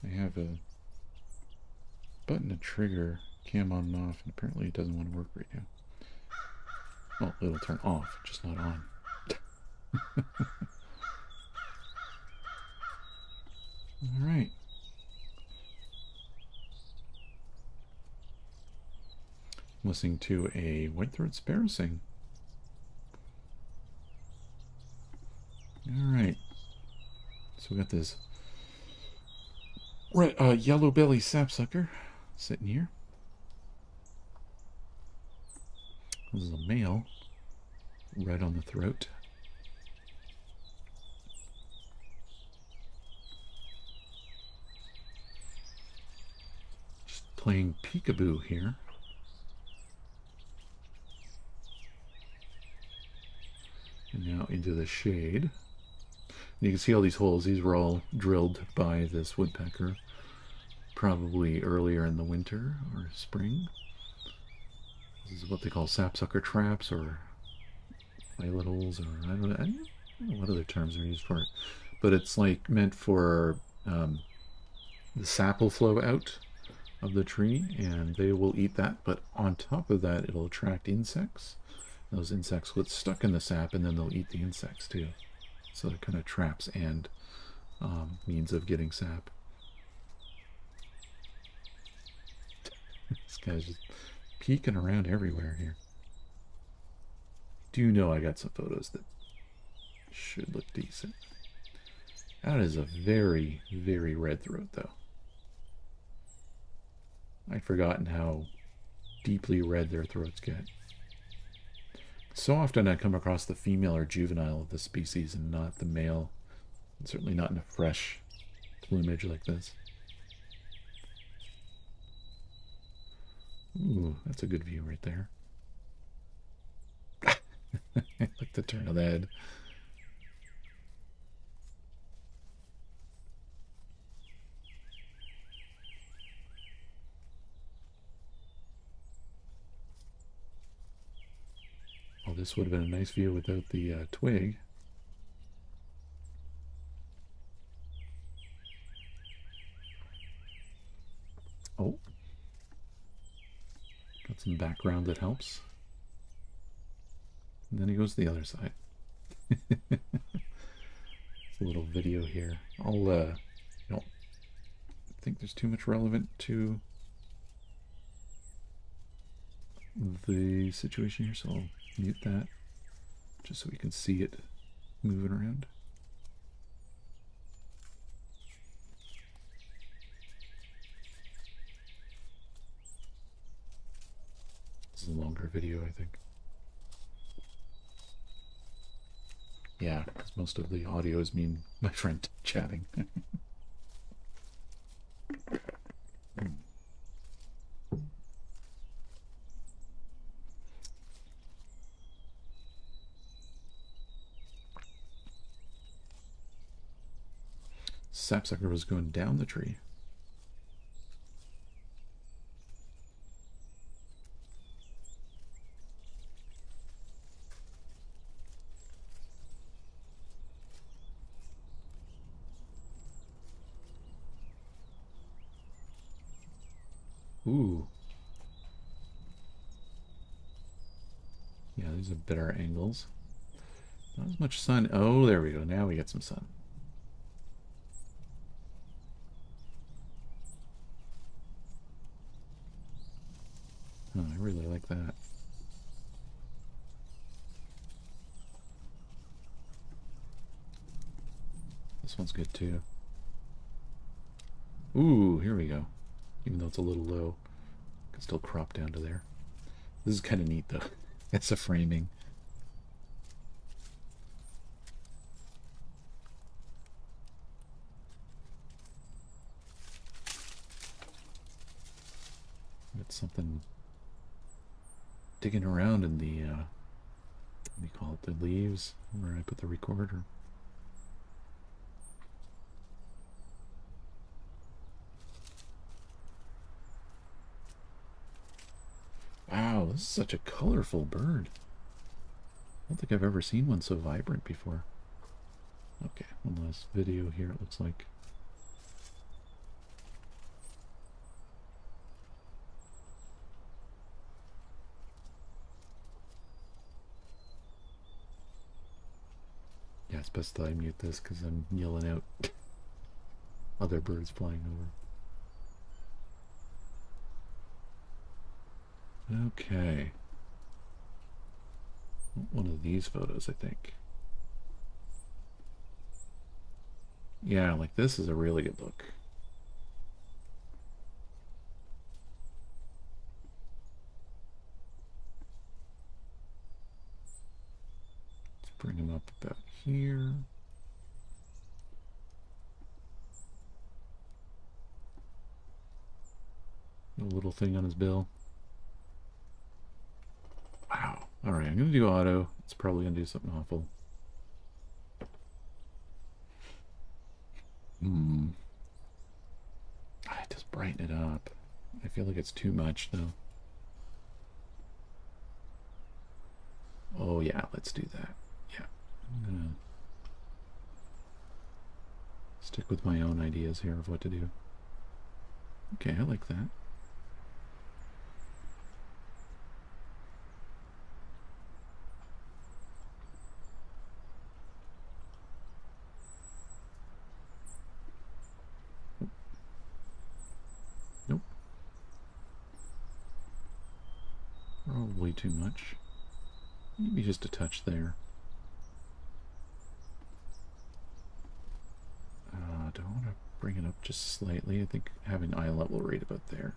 I have a button to trigger cam on and off, and apparently it doesn't want to work right now. Well, it'll turn off, just not on. All right. Listening to a white-throated sparrow sing. All right. So we got this yellow belly sapsucker sitting here. This is a male, red on the throat. Just playing peekaboo here. And now into the shade. And you can see all these holes. These were all drilled by this woodpecker probably earlier in the winter or spring. This is what they call sapsucker traps or eyelet holes, or I don't know what other terms are used for it. But it's like meant for the sap will flow out of the tree and they will eat that. But on top of that, it'll attract insects. Those insects will get stuck in the sap and then they'll eat the insects too. So they're kind of traps and means of getting sap. This guy's just peeking around everywhere here. Do know I got some photos that should look decent. That is a very, very red throat though. I'd forgotten how deeply red their throats get. So often I come across the female or juvenile of the species and not the male. And certainly not in a fresh plumage like this. Ooh, that's a good view right there. I like the turn of the head. Well, this would have been a nice view without the twig. Oh. Got some background that helps. And then he goes to the other side. It's a little video here. I don't think there's too much relevant to the situation here, so I'll mute that just so we can see it moving around. This is a longer video, I think. Yeah, because most of the audio is me and my friend chatting. Sapsucker was going down the tree. Ooh. Yeah, these are better angles. Not as much sun. Oh, there we go. Now we get some sun. Oh, I really like that. This one's good too. Ooh, here we go. Even though it's a little low, I can still crop down to there. This is kind of neat though. It's a framing. It's something digging around in the, what do you call it, the leaves, where I put the recorder. Wow, this is such a colorful bird. I don't think I've ever seen one so vibrant before. Okay, one last video here, it looks like. Yeah, it's best that I mute this because I'm yelling out other birds flying over. Okay. One of these photos, I think. Yeah, like this is a really good look. Let's bring him up about here. A little thing on his bill. Wow. Alright, I'm going to do auto. It's probably going to do something awful. I just brighten it up. I feel like it's too much, though. Oh, yeah, let's do that. Yeah. I'm going to stick with my own ideas here of what to do. Okay, I like that. Nope. Probably too much. Maybe just a touch there. Do I want to bring it up just slightly? I think having eye level right about there.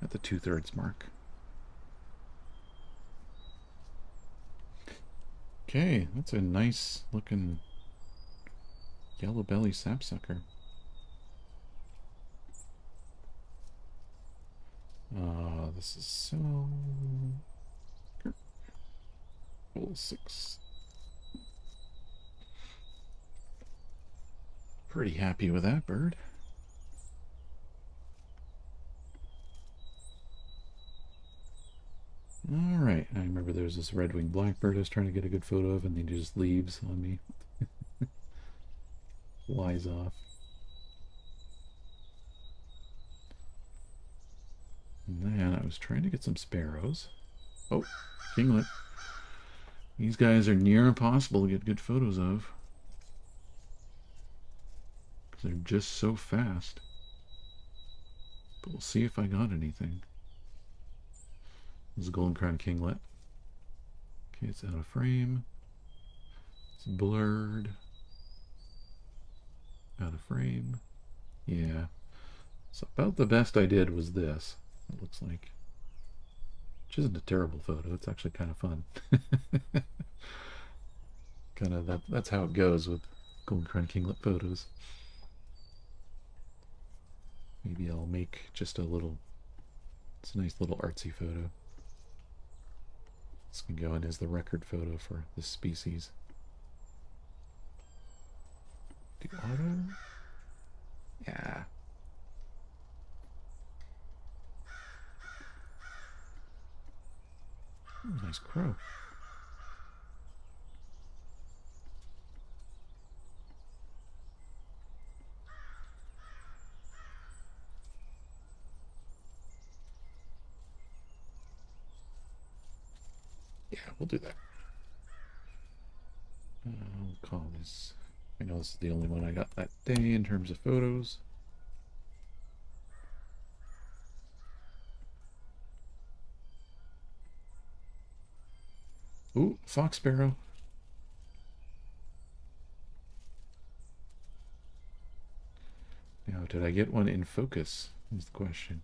at the 2/3 mark. Okay, that's a nice looking yellow belly sapsucker. This is so full 6. Pretty happy with that bird. Alright, I remember there's this red-winged blackbird I was trying to get a good photo of, and then he just leaves on me. Flies off. And then I was trying to get some sparrows. Oh, kinglet. These guys are near impossible to get good photos of. Because they're just so fast. But we'll see if I got anything. This is a golden crown kinglet. Okay, it's out of frame. It's blurred. Out of frame. Yeah. So about the best I did was this, it looks like. Which isn't a terrible photo. It's actually kind of fun. That's how it goes with golden crown kinglet photos. Maybe I'll make just a little, it's a nice little artsy photo. This can go in as the record photo for this species. Do auto? Yeah. Nice crow. Yeah, we'll do that. I'll call this. I know this is the only one I got that day in terms of photos. Ooh, fox sparrow. Now, did I get one in focus? Is the question.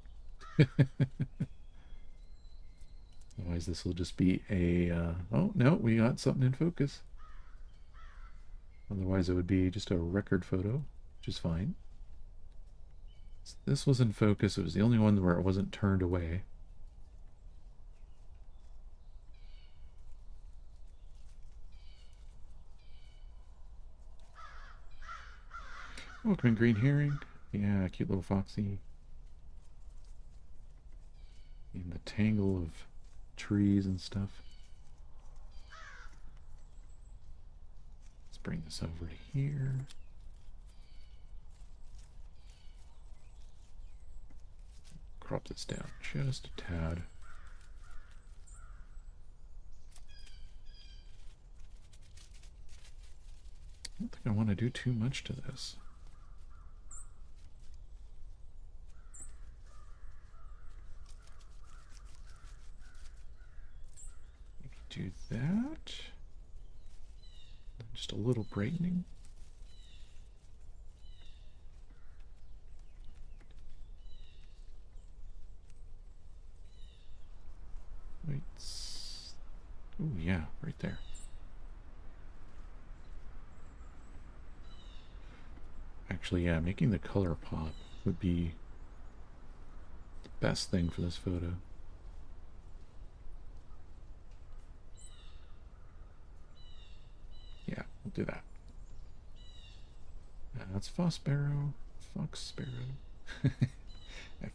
Otherwise, this will just be a. Oh no, we got something in focus. Otherwise, it would be just a record photo, which is fine. So this was in focus. It was the only one where it wasn't turned away. Welcome in, green herring. Yeah, cute little foxy. In the tangle of trees and stuff. Let's bring this over to here. Crop this down just a tad. I don't think I want to do too much to this. Do that. Just a little brightening. Wait. Oh yeah, right there. Actually, yeah, making the color pop would be the best thing for this photo. Yeah, we'll do that. That's fox sparrow. Fox sparrow.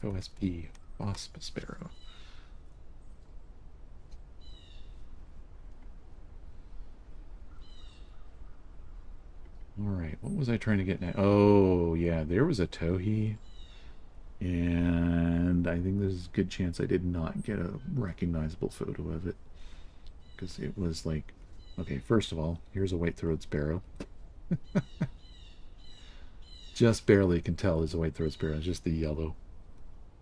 FOSP. Fosp sparrow. Alright, what was I trying to get now? Oh, yeah, there was a towhee. And I think there's a good chance I did not get a recognizable photo of it. Because it was like... Okay, first of all, here's a white-throated sparrow. Just barely can tell there's a white-throated sparrow. It's just the yellow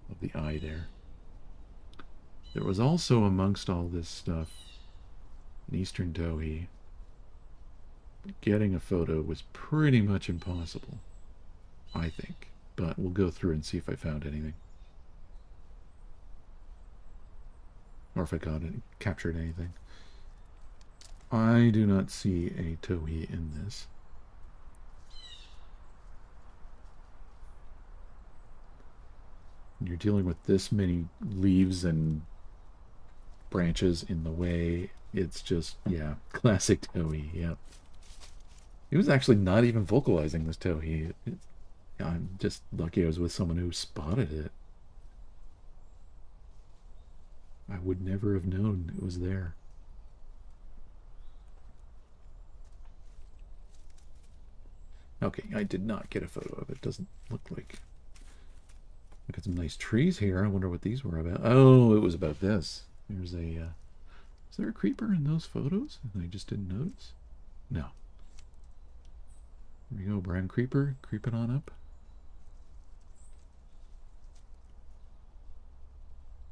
of the eye there. There was also, amongst all this stuff, an eastern towhee. Getting a photo was pretty much impossible, I think. But we'll go through and see if I found anything. or if I got it, captured anything. I do not see a towhee in this. When you're dealing with this many leaves and branches in the way, it's just, yeah, classic towhee, yep. It was actually not even vocalizing this towhee. I'm just lucky I was with someone who spotted it. I would never have known it was there. Okay, I did not get a photo of it. Doesn't look like. Look at some nice trees here. I wonder what these were about. Oh, it was about this. There's a. Is there a creeper in those photos? And I just didn't notice. No. There we go, brown creeper creeping on up.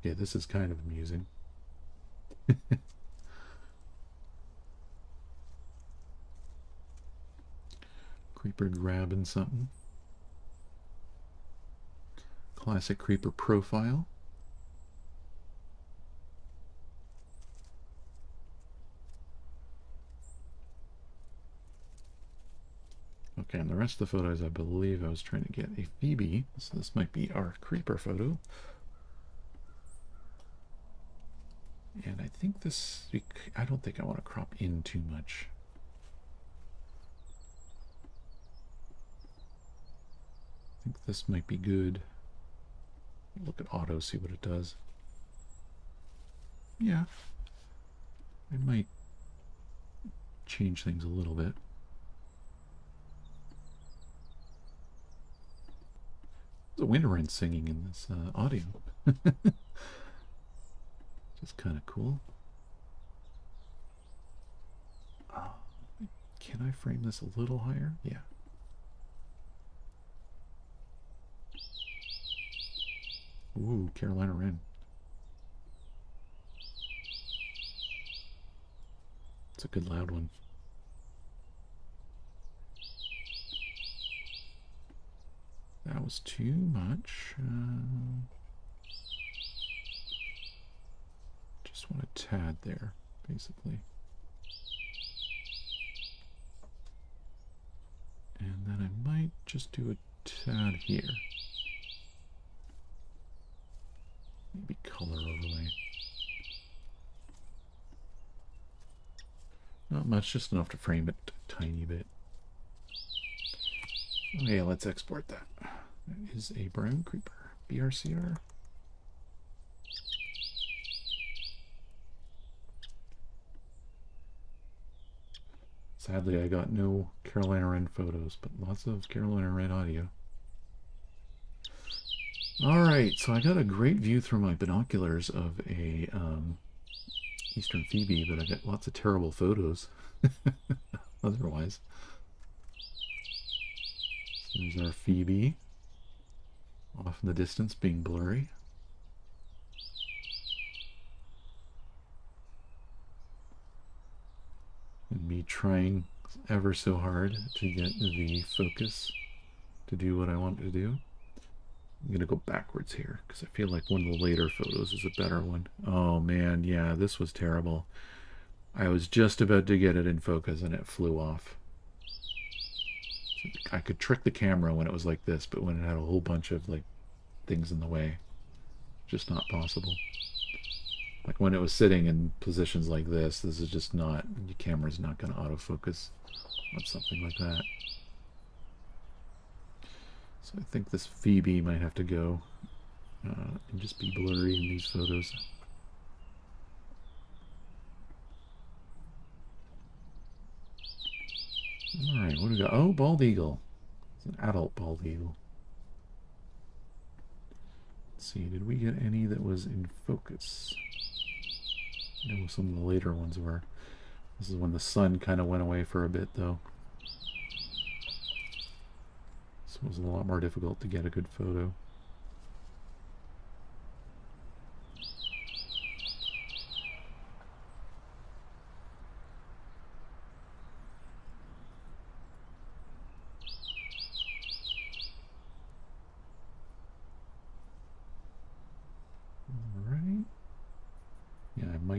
Yeah, this is kind of amusing. Creeper grabbing something. Classic creeper profile. Okay, and the rest of the photos, I believe I was trying to get a Phoebe. So this might be our creeper photo. And I think this, I don't think I want to crop in too much. I think this might be good. Look at auto, see what it does. Yeah. I might change things a little bit. There's a wind wren singing in this audio. Just kind of cool. Can I frame this a little higher? Yeah. Ooh, Carolina wren. It's a good loud one. That was too much. Just want a tad there, basically. And then I might just do a tad here. Maybe color overlay. Not much, just enough to frame it a tiny bit. Okay, let's export that. That is a brown creeper. BRCR. Sadly, I got no Carolina wren photos, but lots of Carolina wren audio. Alright, so I got a great view through my binoculars of a Eastern Phoebe, but I got lots of terrible photos otherwise. So there's our Phoebe off in the distance being blurry. And me trying ever so hard to get the focus to do what I want to do. I'm gonna go backwards here because I feel like one of the later photos is a better one. Oh man, yeah, this was terrible. I was just about to get it in focus and it flew off. I could trick the camera when it was like this, but when it had a whole bunch of like things in the way, just not possible. Like when it was sitting in positions like this is just not, your camera's not going to autofocus on something like that. So I think this Phoebe might have to go and just be blurry in these photos. Alright, what do we got? Oh, bald eagle. It's an adult bald eagle. Let's see, did we get any that was in focus? No, some of the later ones were. This is when the sun kind of went away for a bit, though. So it was a lot more difficult to get a good photo.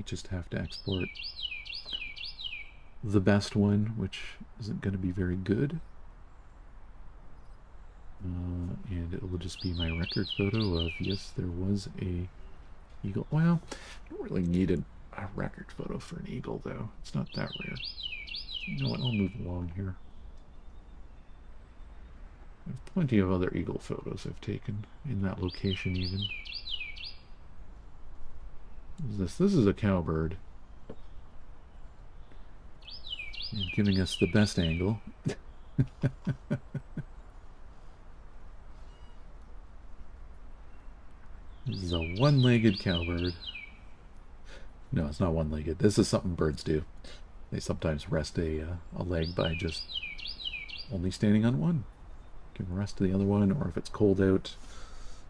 might just have to export the best one, which isn't going to be very good. And it will just be my record photo of, yes, there was a eagle. Well, I don't really need a record photo for an eagle, though. It's not that rare. You know what? I'll move along here. There's plenty of other eagle photos I've taken in that location, even. What is this? This is a cowbird. And giving us the best angle. This is a one-legged cowbird. No, it's not one-legged. This is something birds do. They sometimes rest a leg by just only standing on one. Give a rest to the other one, or if it's cold out,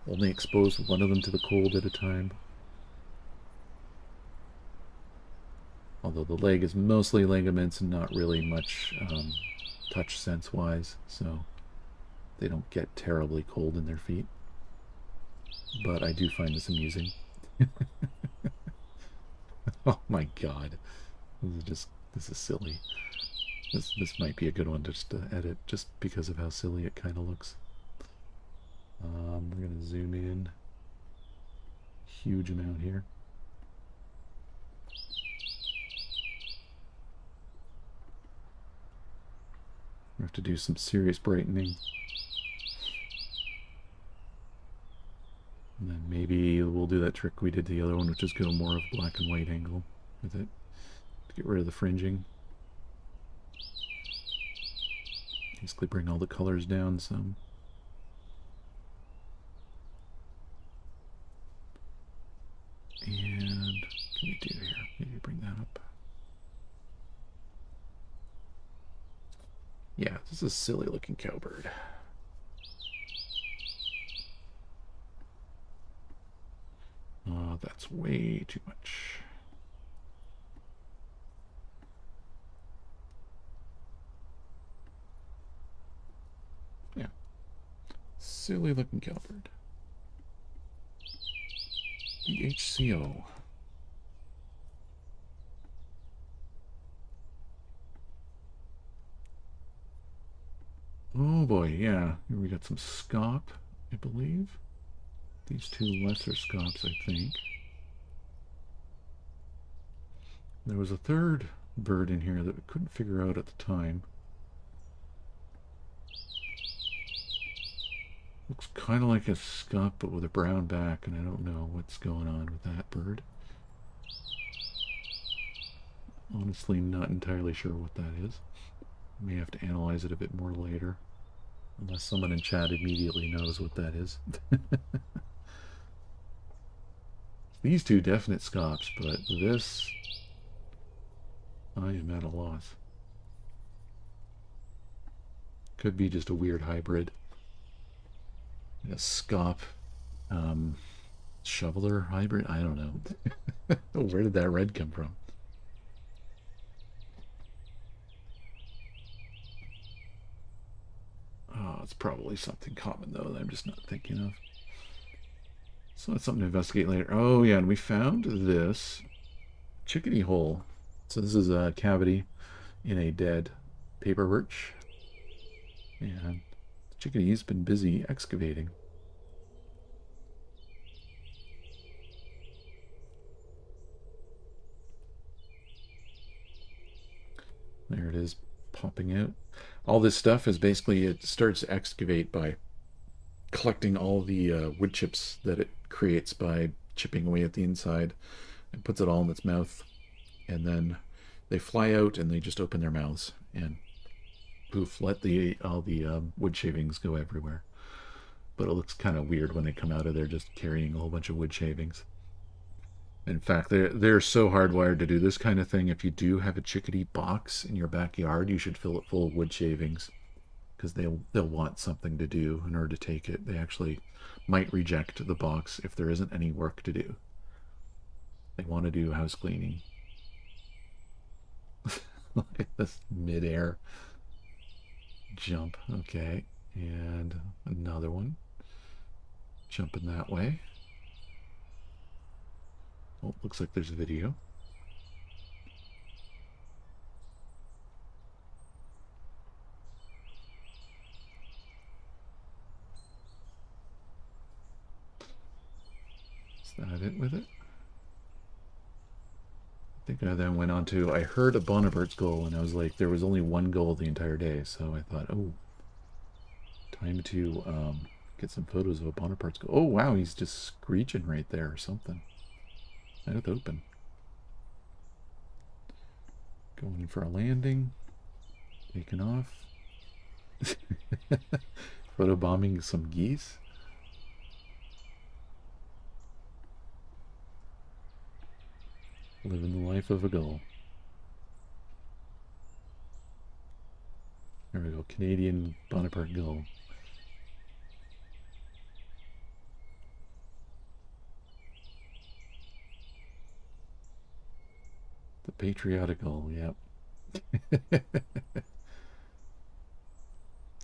only expose one of them to the cold at a time. Although the leg is mostly ligaments and not really much touch sense-wise, so they don't get terribly cold in their feet. But I do find this amusing. Oh my god. This is silly. This might be a good one just to edit, just because of how silly it kind of looks. We're going to zoom in. Huge amount here. We have to do some serious brightening. And then maybe we'll do that trick we did to the other one, which is go more of black and white angle with it to get rid of the fringing. Basically bring all the colors down some. And what can we do here? Maybe bring that up. Yeah, this is a silly looking cowbird. That's way too much. Yeah. Silly looking cowbird. BHCO. Oh boy, yeah. Here we got some scop, I believe. These two lesser scops, I think. There was a third bird in here that we couldn't figure out at the time. Looks kind of like a scop, but with a brown back, and I don't know what's going on with that bird. Honestly, not entirely sure what that is. May have to analyze it a bit more later. Unless someone in chat immediately knows what that is. These two definite scops, but this, I am at a loss. Could be just a weird hybrid. A scop shoveler hybrid? I don't know. Where did that red come from? Oh, it's probably something common, though, that I'm just not thinking of. So that's something to investigate later. Oh, yeah, and we found this chickadee hole. So this is a cavity in a dead paper birch. And the chickadee's been busy excavating. There it is, popping out. All this stuff is basically, it starts to excavate by collecting all the wood chips that it creates by chipping away at the inside, and puts it all in its mouth, and then they fly out and they just open their mouths and poof, let all the wood shavings go everywhere. But it looks kind of weird when they come out of there just carrying a whole bunch of wood shavings. In fact, they're so hardwired to do this kind of thing. If you do have a chickadee box in your backyard, you should fill it full of wood shavings, because they'll want something to do in order to take it. They actually might reject the box if there isn't any work to do. They want to do house cleaning. Look at this mid-air jump. Okay, and another one jumping that way. Oh, looks like there's a video. that it with it? I think I then went on to, I heard a Bonaparte's gull, and I was like, there was only one gull the entire day, so I thought, oh, time to get some photos of a Bonaparte's gull. Oh, wow, he's just screeching right there or something. Mouth open. Going in for a landing. Taking off. Photobombing some geese. Living the life of a gull. There we go, Canadian Bonaparte gull. The patriotic gull, yep.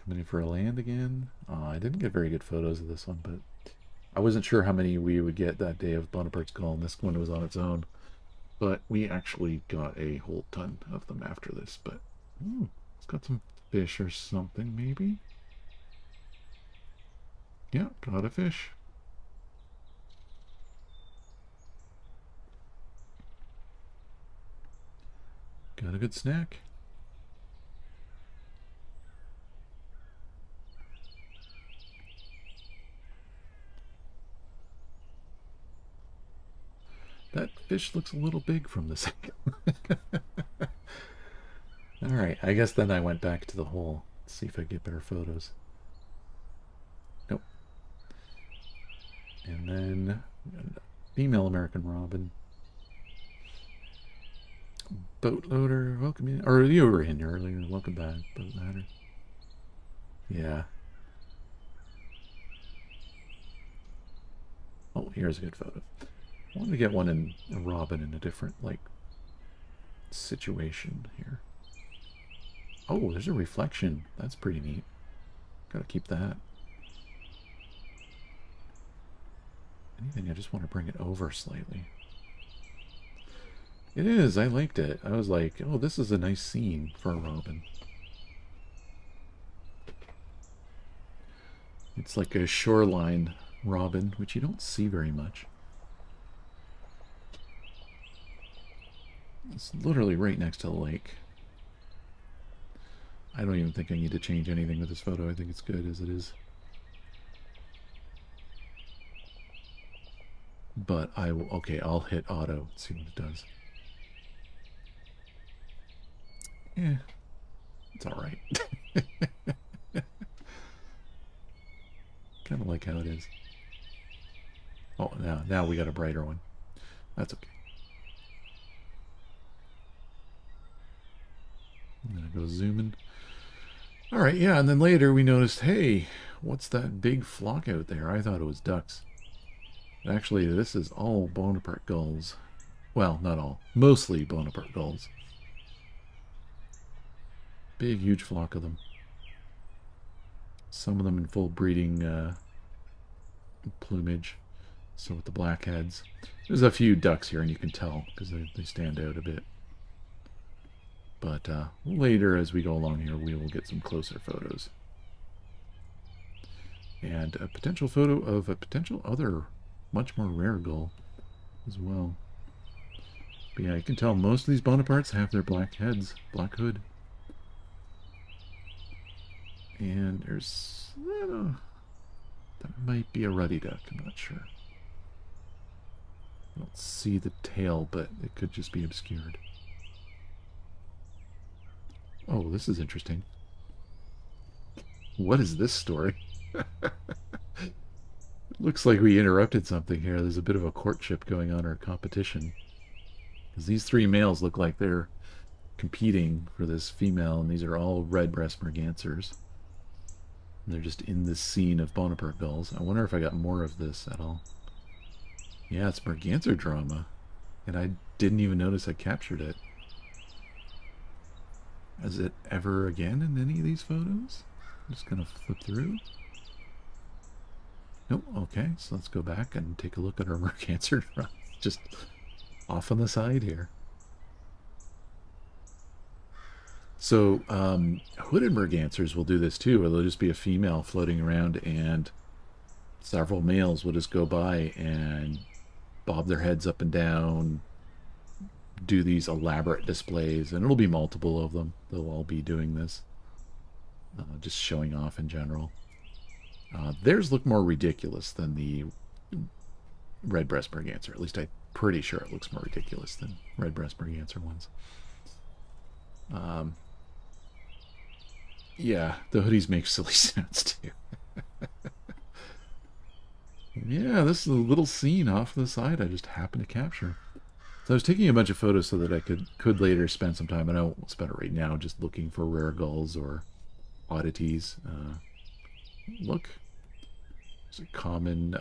Coming in for a land again. I didn't get very good photos of this one, but I wasn't sure how many we would get that day of Bonaparte's gull, and this one was on its own. But we actually got a whole ton of them after this. But it's got some fish or something, maybe. Yeah, got a fish. Got a good snack. That fish looks a little big from this angle. Alright, I guess then I went back to the hole. Let's see if I get better photos. Nope. And then female American robin. Boatloader, welcome in. Or you were in earlier. Welcome back, boatloader. Yeah. Oh, here's a good photo. I wanted to get one in a robin in a different, like, situation here. Oh, there's a reflection. That's pretty neat. Gotta keep that. Anything, I just want to bring it over slightly. It is, I liked it. I was like, oh, this is a nice scene for a robin. It's like a shoreline robin, which you don't see very much. It's literally right next to the lake. I don't even think I need to change anything with this photo. I think it's good as it is. But I will, okay, I'll hit auto, see what it does. Yeah, it's alright. Kind of like how it is. Oh, now we got a brighter one. That's okay. I'm gonna go zooming. Alright, yeah, and then later we noticed, hey, what's that big flock out there? I thought it was ducks. Actually, this is all Bonaparte gulls. Well, not all. Mostly Bonaparte gulls. Big, huge flock of them. Some of them in full breeding plumage. So with the blackheads. There's a few ducks here, and you can tell, because they stand out a bit. But later, as we go along here, we will get some closer photos. And a potential photo of a potential other, much more rare gull as well. But yeah, you can tell most of these Bonapartes have their black heads, black hood. And there's, that might be a ruddy duck, I'm not sure. I don't see the tail, but it could just be obscured. Oh, this is interesting. What is this story? It looks like we interrupted something here. There's a bit of a courtship going on, or a competition. Because these three males look like they're competing for this female, and these are all red-breast mergansers. And they're just in this scene of Bonaparte gulls. I wonder if I got more of this at all. Yeah, it's merganser drama. And I didn't even notice I captured it. Is it ever again in any of these photos? I'm just going to flip through. Nope, okay, so let's go back and take a look at our merganser drama. Just off on the side here. So, hooded mergansers will do this too, where there'll just be a female floating around and several males will just go by and bob their heads up and down, do these elaborate displays, and it'll be multiple of them. They'll all be doing this, just showing off in general. Theirs look more ridiculous than the red-breast merganser. At least I'm pretty sure it looks more ridiculous than red-breast merganser ones. Yeah, the hoodies make silly sounds too. Yeah, this is a little scene off the side I just happened to capture. So I was taking a bunch of photos so that I could later spend some time, and I won't spend it right now, just looking for rare gulls or oddities. Look, there's a common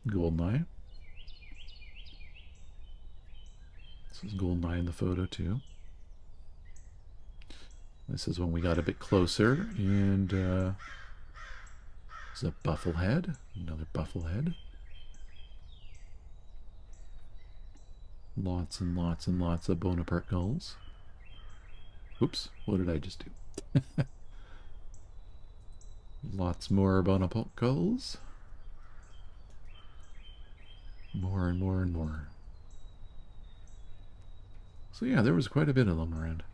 goldeneye. This is goldeneye in the photo too. This is when we got a bit closer, and this is a bufflehead, another bufflehead. Lots and lots and lots of Bonaparte gulls. Oops, what did I just do? Lots more Bonaparte gulls. More and more and more. So yeah, there was quite a bit of them around.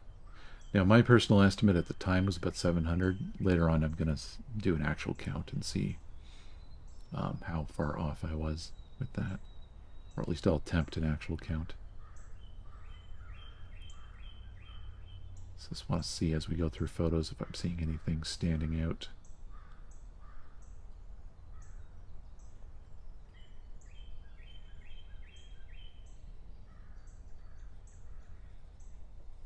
Now, my personal estimate at the time was about 700. Later on, I'm going to do an actual count and see how far off I was with that. Or at least I'll attempt an actual count. So just want to see as we go through photos if I'm seeing anything standing out.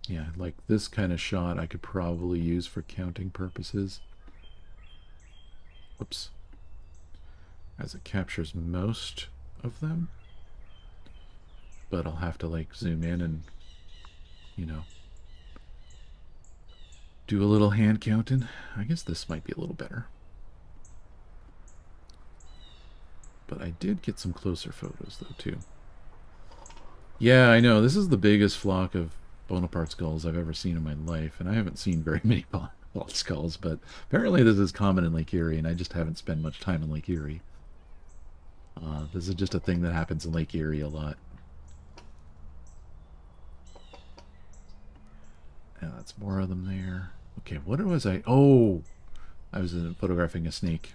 Yeah, like this kind of shot I could probably use for counting purposes. Whoops. As it captures most of them. But I'll have to like zoom in and, you know, do a little hand counting. I guess this might be a little better. But I did get some closer photos though too. Yeah, I know. This is the biggest flock of Bonaparte skulls I've ever seen in my life, and I haven't seen very many Bonaparte skulls, but apparently this is common in Lake Erie, and I just haven't spent much time in Lake Erie. This is just a thing that happens in Lake Erie a lot. Yeah, that's more of them there. Okay, what was I? Oh, I was photographing a snake.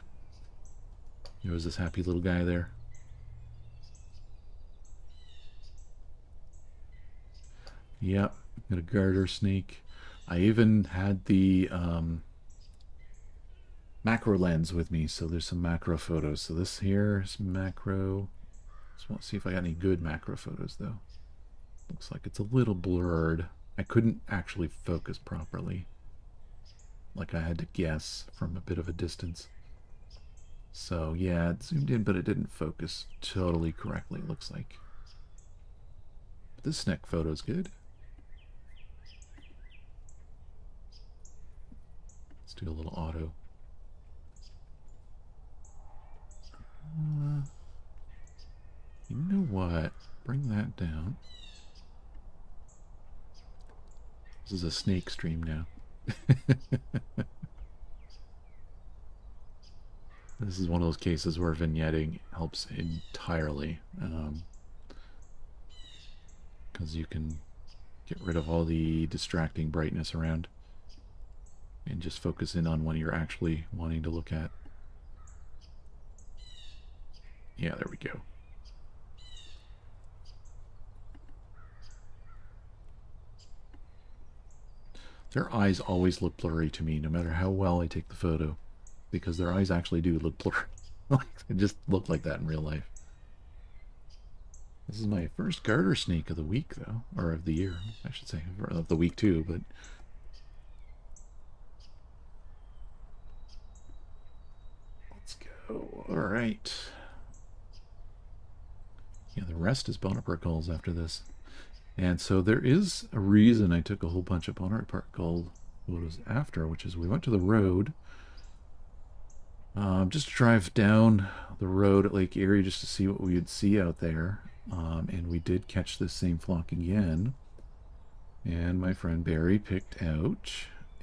There was this happy little guy there. Yep, got a garter snake. I even had the macro lens with me, so there's some macro photos. So this here is macro. Just want to see if I got any good macro photos though. Looks like it's a little blurred. I couldn't actually focus properly. Like I had to guess from a bit of a distance. So yeah, it zoomed in, but it didn't focus totally correctly, it looks like. But this neck photo's good. Let's do a little auto. You know what? Bring that down. This is a snake stream now. This is one of those cases where vignetting helps entirely. Because you can get rid of all the distracting brightness around and just focus in on what you're actually wanting to look at. Yeah, there we go. Their eyes always look blurry to me, no matter how well I take the photo, because their eyes actually do look blurry. They just look like that in real life. This is my first garter snake of the week, though, or of the year, I should say, or of the week too, but let's go. All right. Yeah, the rest is Bonaparte gulls after this. And so there is a reason I took a whole bunch of Bonaparte gull photos after, which is we went to the road, just to drive down the road at Lake Erie just to see what we would see out there. And we did catch this same flock again. And my friend Barry picked out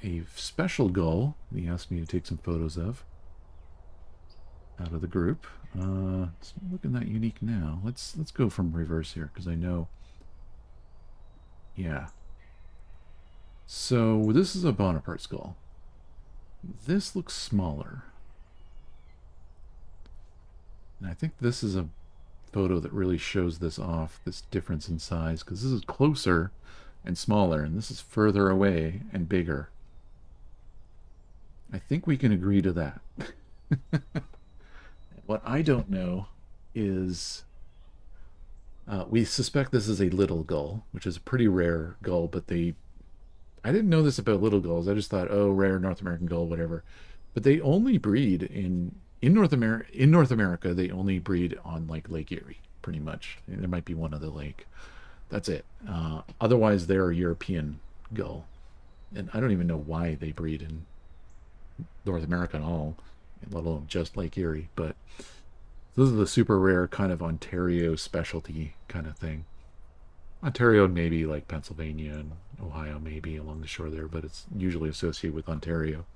a special gull he asked me to take some photos of. out of the group. It's not looking that unique now. Let's go from reverse here because I know. Yeah. So this is a Bonaparte skull. This looks smaller. And I think this is a photo that really shows this off, this difference in size, because this is closer and smaller, and this is further away and bigger. I think we can agree to that. What I don't know is we suspect this is a little gull, which is a pretty rare gull, but I didn't know this about little gulls. I just thought, oh, rare North American gull, whatever. But they only breed in North America. In North America, they only breed on like Lake Erie, pretty much. There might be one other lake. That's it. Otherwise, they're a European gull, and I don't even know why they breed in North America at all, let alone just Lake Erie. But this is the super rare kind of Ontario specialty kind of thing. Ontario and maybe like Pennsylvania and Ohio maybe along the shore there, but it's usually associated with Ontario.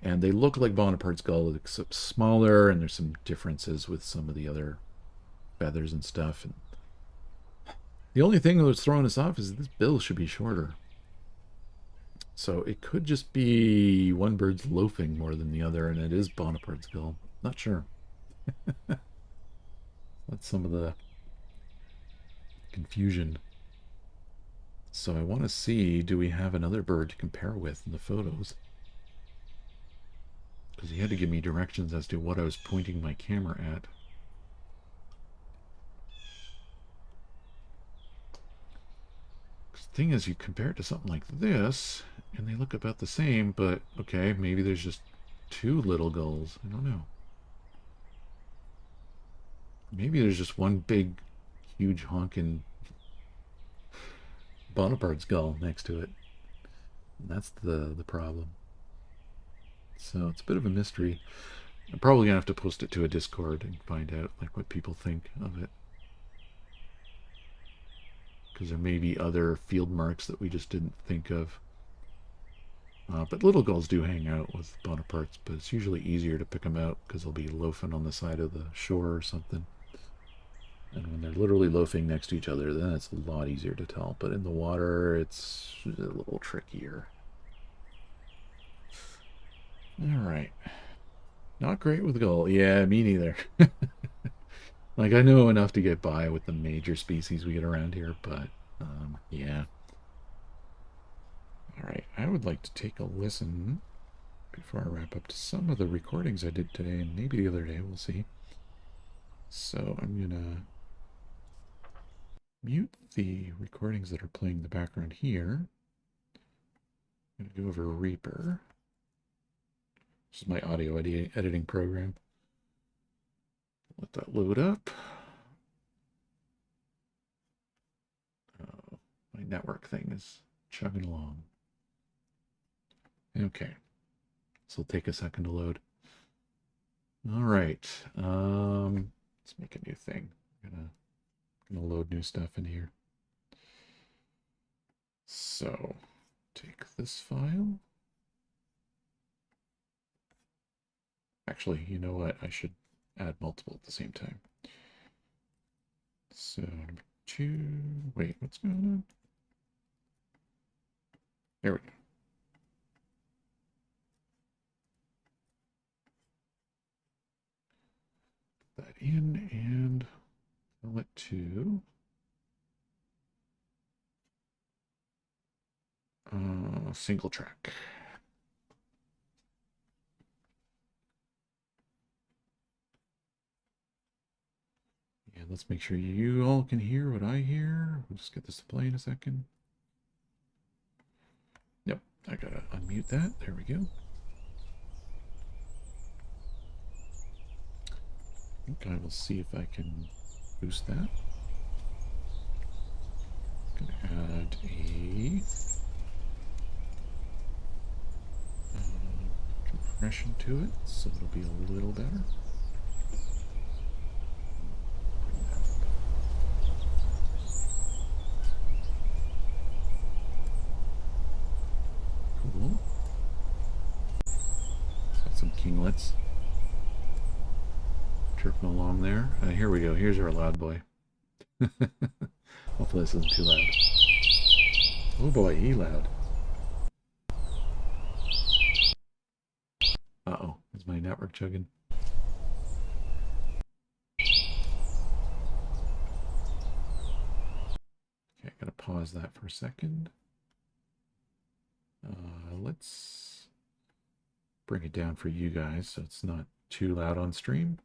And they look like Bonaparte's gull, except smaller, and there's some differences with some of the other feathers and stuff. And the only thing that's throwing us off is this bill should be shorter. So it could just be one bird's loafing more than the other, and it is Bonaparte's gull. Not sure. That's some of the confusion. So I want to see, do we have another bird to compare with in the photos? Because he had to give me directions as to what I was pointing my camera at. The thing is, you compare it to something like this, and they look about the same, but okay, maybe there's just two little gulls. I don't know. Maybe there's just one big, huge honking Bonaparte's gull next to it. And that's the problem. So it's a bit of a mystery. I'm probably gonna have to post it to a Discord and find out like what people think of it. Because there may be other field marks that we just didn't think of. But little gulls do hang out with Bonapartes, but it's usually easier to pick them out because they'll be loafing on the side of the shore or something. And when they're literally loafing next to each other, then it's a lot easier to tell. But in the water, it's a little trickier. Alright. Not great with gull. Yeah, me neither. Like, I know enough to get by with the major species we get around here, but, yeah. Alright, I would like to take a listen before I wrap up to some of the recordings I did today, and maybe the other day, we'll see. So I'm gonna mute the recordings that are playing in the background here. I'm gonna go over Reaper. This is my audio editing program. Let that load up. Oh, my network thing is chugging along. Okay, this will take a second to load. All right, let's make a new thing. I'm gonna load new stuff in here. So, take this file. Actually, you know what? I should add multiple at the same time. So, number 2. Wait, what's going on? There we go. Put that in and tell it to single track. Yeah, let's make sure you all can hear what I hear. We'll just get this to play in a second. Yep, I gotta unmute that. There we go. I think I will see if I can boost that. I'm gonna add a compression to it, so it'll be a little better. Cool. Got some kinglets. Working along there. Here we go. Here's our loud boy. Hopefully this isn't too loud. Oh boy, he loud. Uh-oh, is my network chugging? Okay, gotta pause that for a second. Let's bring it down for you guys so it's not too loud on stream.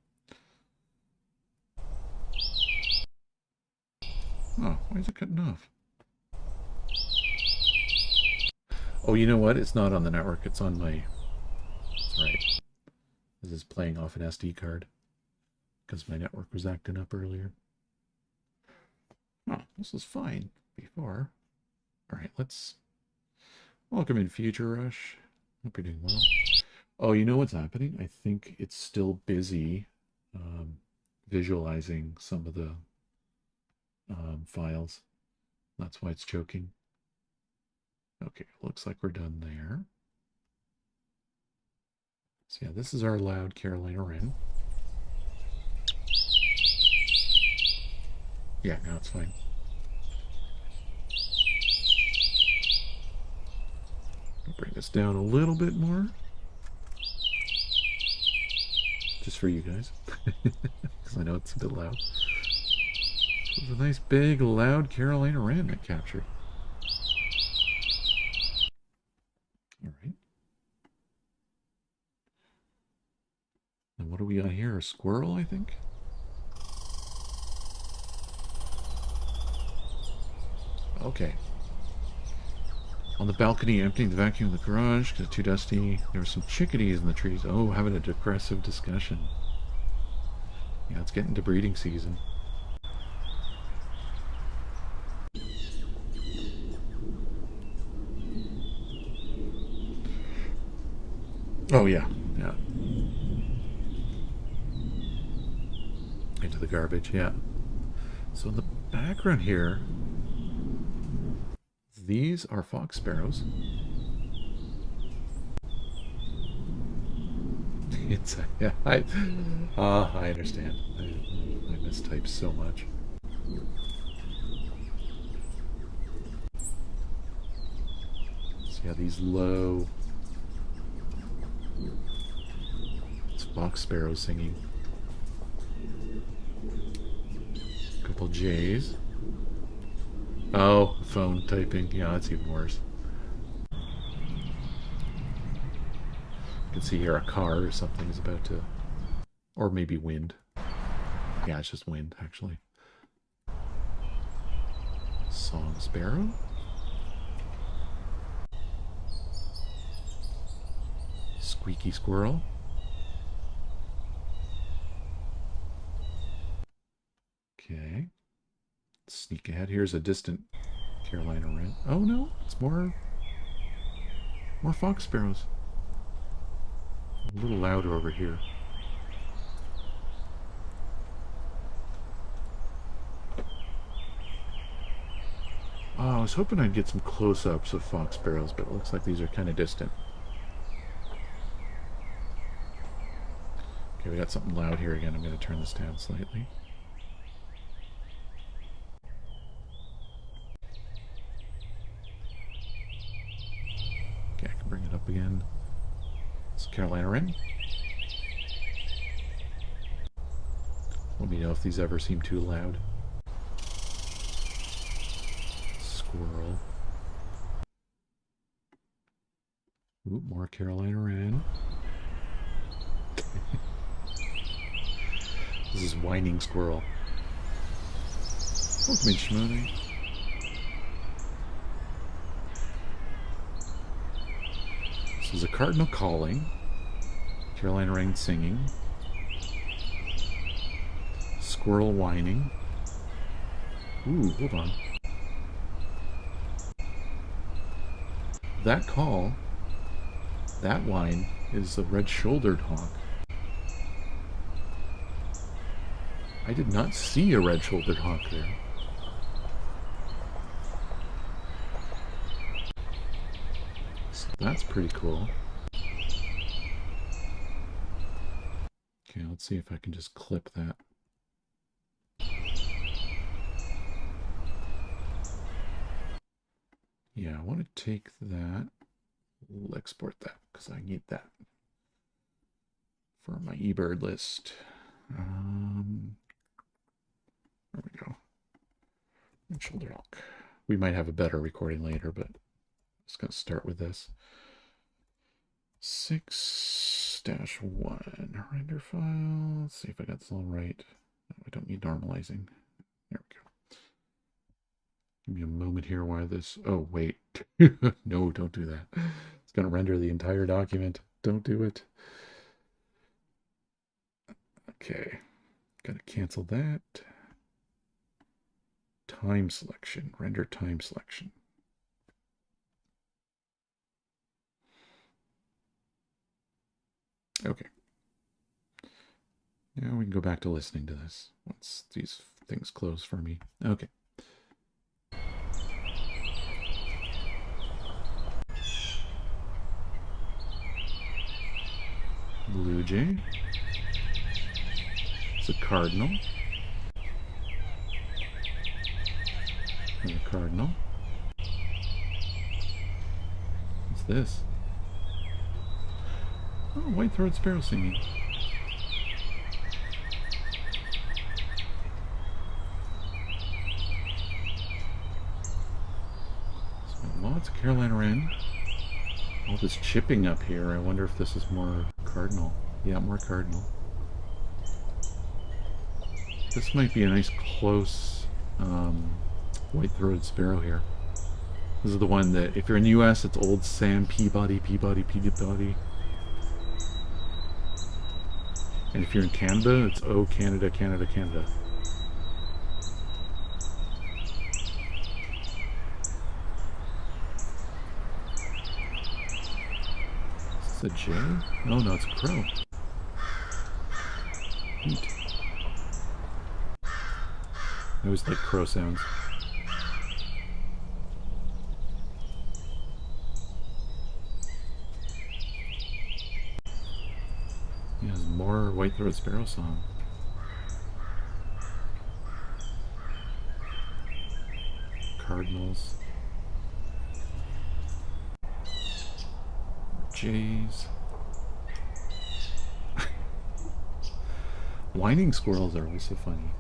Oh, why is it cutting off? Oh, you know what? It's not on the network. It's on my... That's right. This is playing off an SD card because my network was acting up earlier. Oh, this was fine before. All right, let's... Welcome in, Future Rush. Hope you're doing well. Oh, you know what's happening? I think it's still busy visualizing some of the files. That's why it's choking. Okay, looks like we're done there. So yeah, this is our loud Carolina wren. Yeah, now it's fine. I'll bring this down a little bit more. Just for you guys. Because I know it's a bit loud. It was a nice big loud Carolina wren I captured. Alright. And what do we got here? A squirrel, I think? Okay. On the balcony, emptying the vacuum in the garage because it's too dusty. There were some chickadees in the trees. Oh, having a depressive discussion. Yeah, it's getting to breeding season. Oh, yeah. Yeah. Into the garbage, yeah. So in the background here, these are fox sparrows. It's yeah, I understand. I mistype so much. So yeah, these low. It's fox sparrows singing. A couple jays. Oh, phone typing. Yeah, that's even worse. You can see here a car or something is about to... Or maybe wind. Yeah, it's just wind, actually. Song sparrow? Squeaky squirrel? Okay. Sneak ahead. Here's a distant Carolina wren. Oh no, it's more fox sparrows. A little louder over here. Oh, I was hoping I'd get some close-ups of fox sparrows, but it looks like these are kind of distant. Okay, we got something loud here again. I'm going to turn this down slightly. Okay, I can bring it up again. It's Carolina wren. Let me know if these ever seem too loud. Squirrel. Ooh, more Carolina wren. This is whining squirrel. Welcome in, Shimone. This is a cardinal calling. Carolina wren singing. Squirrel whining. Ooh, hold on. That call, that whine, is a red-shouldered hawk. I did not see a red-shouldered hawk there. So that's pretty cool. Okay, let's Let's see if I can just clip that. Yeah, I want to take that. We'll export that because I need that for my eBird list. There we go. And shoulder lock. We might have a better recording later, but I'm just going to start with this. 6-1 render file. Let's see if I got this all right. No, I don't need normalizing. There we go. Give me a moment here while this... Oh, wait. No, don't do that. It's going to render the entire document. Don't do it. Okay. Got to cancel that. Time selection. Render time selection. Okay. Now we can go back to listening to this once these things close for me. Okay. Blue jay. It's a cardinal. Another cardinal. What's this? Oh, white-throated sparrow singing. So lots of Carolina wren. All this chipping up here. I wonder if this is more cardinal. Yeah, more cardinal. This might be a nice close white-throated sparrow here. This is the one that, if you're in the U.S., it's old Sam Peabody. And if you're in Canada, it's Oh Canada, Canada, Canada. Is this a jay? Oh no, it's a crow. Neat. I always like crow sounds. Yeah, there's more white-throated sparrow song. Cardinals. Jays. Whining squirrels are always so funny.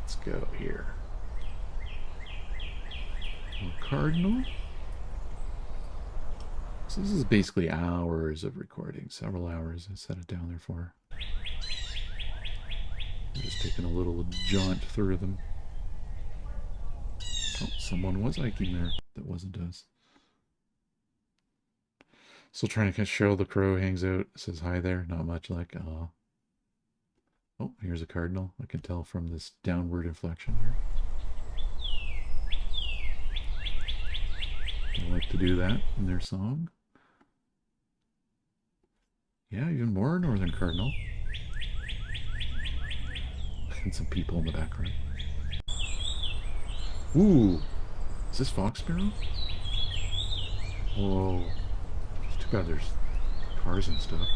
Let's go here. More cardinal. So this is basically hours of recording, several hours I set it down there for. I'm just taking a little jaunt through them. Oh, someone was hiking there. That wasn't us. Still trying to show the crow hangs out. Says hi there. Not much like, oh, here's a cardinal. I can tell from this downward inflection here. They like to do that in their song. Yeah, even more northern cardinal. And some people in the background. Ooh, is this fox sparrow? Whoa, it's too bad there's cars and stuff.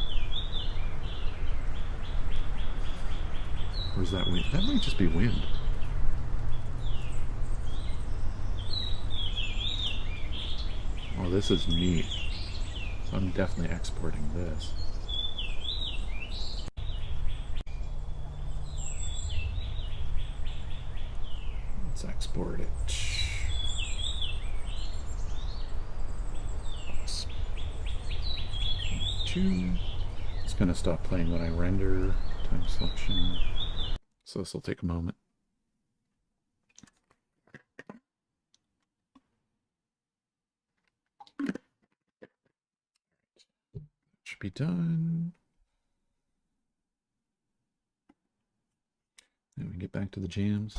Or is that wind? That might just be wind. Oh, this is neat. So I'm definitely exporting this. Let's export it. It's going to stop playing when I render. Time selection. So this will take a moment. Should be done. Then we can get back to the jams.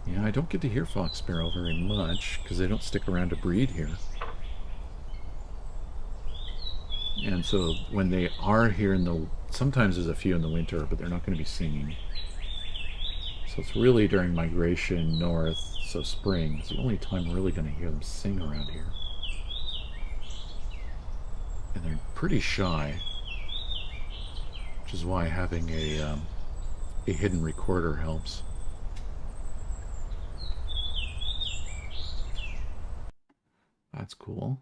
Yeah, I don't get to hear fox sparrow very much because they don't stick around to breed here. And so when they are here in the, sometimes there's a few in the winter, but they're not going to be singing. So it's really during migration north, so spring is the only time we're really going to hear them sing around here. And they're pretty shy, which is why having a hidden recorder helps. That's cool.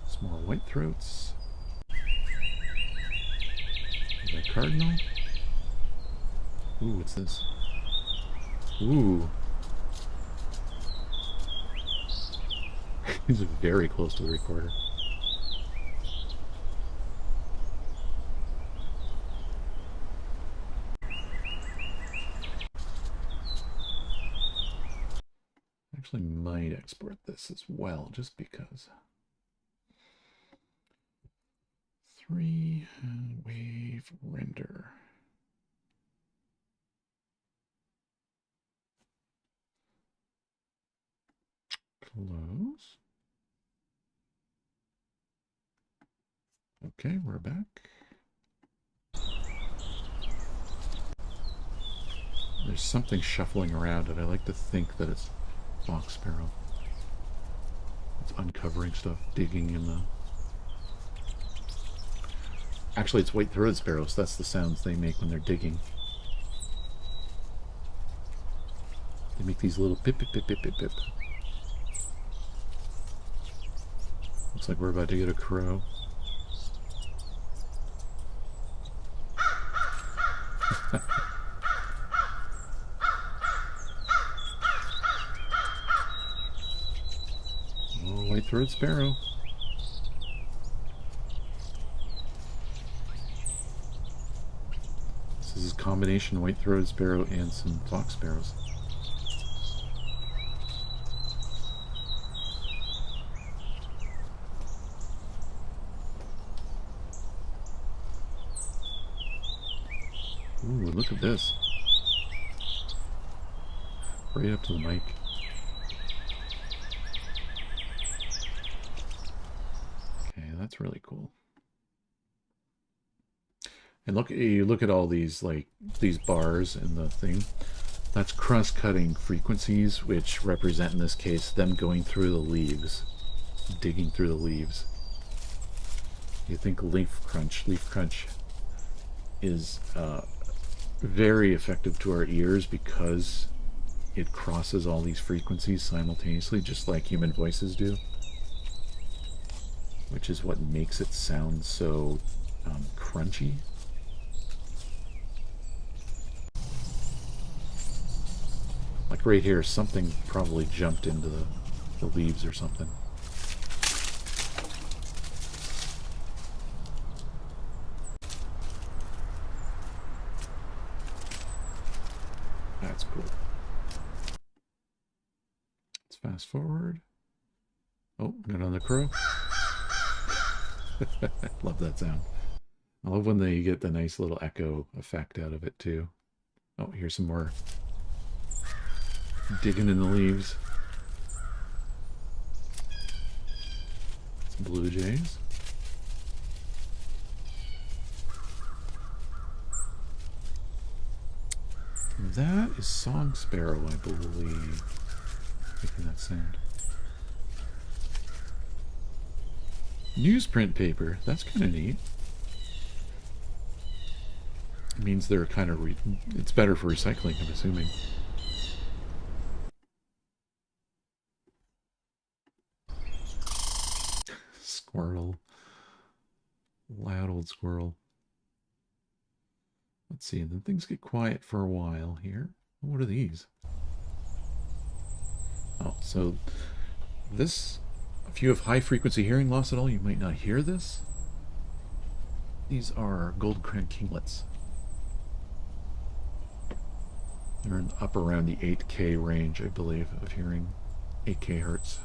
Some more white throats. Is that cardinal? Ooh, what's this? Ooh. He's very close to the recorder. Actually might export this as well, just because. 3 wave render. Close. Okay, we're back. There's something shuffling around, and I like to think that it's fox sparrow. It's uncovering stuff, digging in the... Actually, it's white-throated sparrows. That's the sounds they make when they're digging. They make these little pip, pip, pip, pip, pip, pip. Looks like we're about to get a crow. Oh, white-throated sparrow. This is a combination white-throated sparrow and some fox sparrows. Ooh, look at this. Right up to the mic. Okay, that's really cool. And look, you look at all these, like, these bars in the thing. That's cross-cutting frequencies, which represent, in this case, them going through the leaves. Digging through the leaves. You think leaf crunch is very effective to our ears because it crosses all these frequencies simultaneously, just like human voices do, which is what makes it sound so crunchy. Like right here, something probably jumped into the leaves or something. That's cool. Let's fast forward. Oh, got another crow. Love that sound. I love when they get the nice little echo effect out of it too. Oh, here's some more digging in the leaves. Some blue jays. That is song sparrow, I believe, making that sound. Newsprint paper, that's kind of neat. It means they're kind of, it's better for recycling, I'm assuming. Squirrel. Loud old squirrel. Let's see, and then things get quiet for a while here. What are these? Oh, so this, if you have high frequency hearing loss at all, you might not hear this. These are gold crowned kinglets. They're up around the 8K range, I believe, of hearing 8K hertz.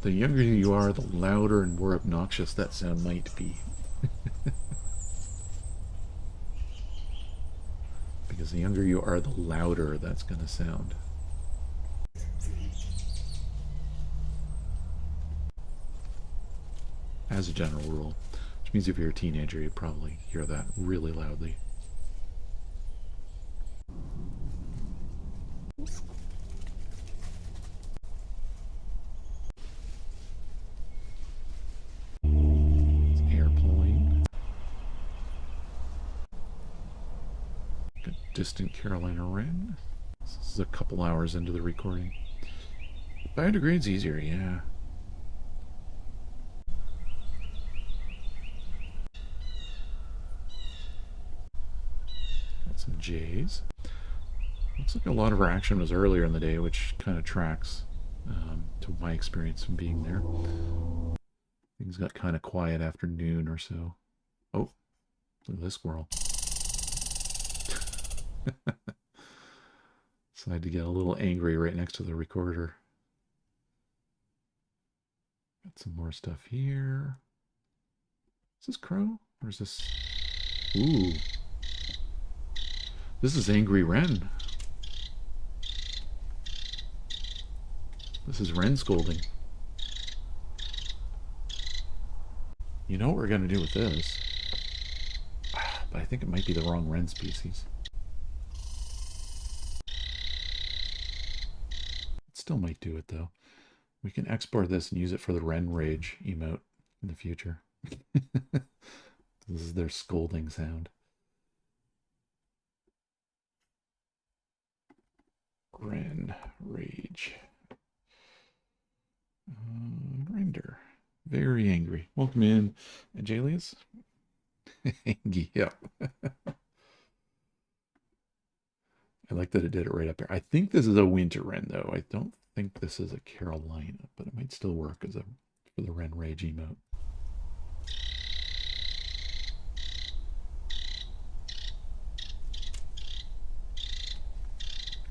The younger you are, the louder and more obnoxious that sound might be. because the younger you are, the louder that's going to sound. As a general rule. Which means if you're a teenager, you probably hear that really loudly. Airplane. Got distant Carolina wren. This is a couple hours into the recording. Biodegrades easier, yeah. Got some J's. Looks like a lot of our action was earlier in the day, which kind of tracks to my experience from being there. Things got kind of quiet after noon or so. Oh, look at this squirrel. Decided to get a little angry right next to the recorder. Got some more stuff here. Is this crow? Or is this... Ooh. This is Angry Wren. This is wren scolding. You know what we're going to do with this? But I think it might be the wrong wren species. It still might do it though. We can export this and use it for the wren rage emote in the future. This is their scolding sound. Wren rage. Render. Very angry. Welcome in, Ajalius. Angy, yep. I like that it did it right up there. I think this is a winter wren, though. I don't think this is a Carolina, but it might still work as a for the wren rage emote.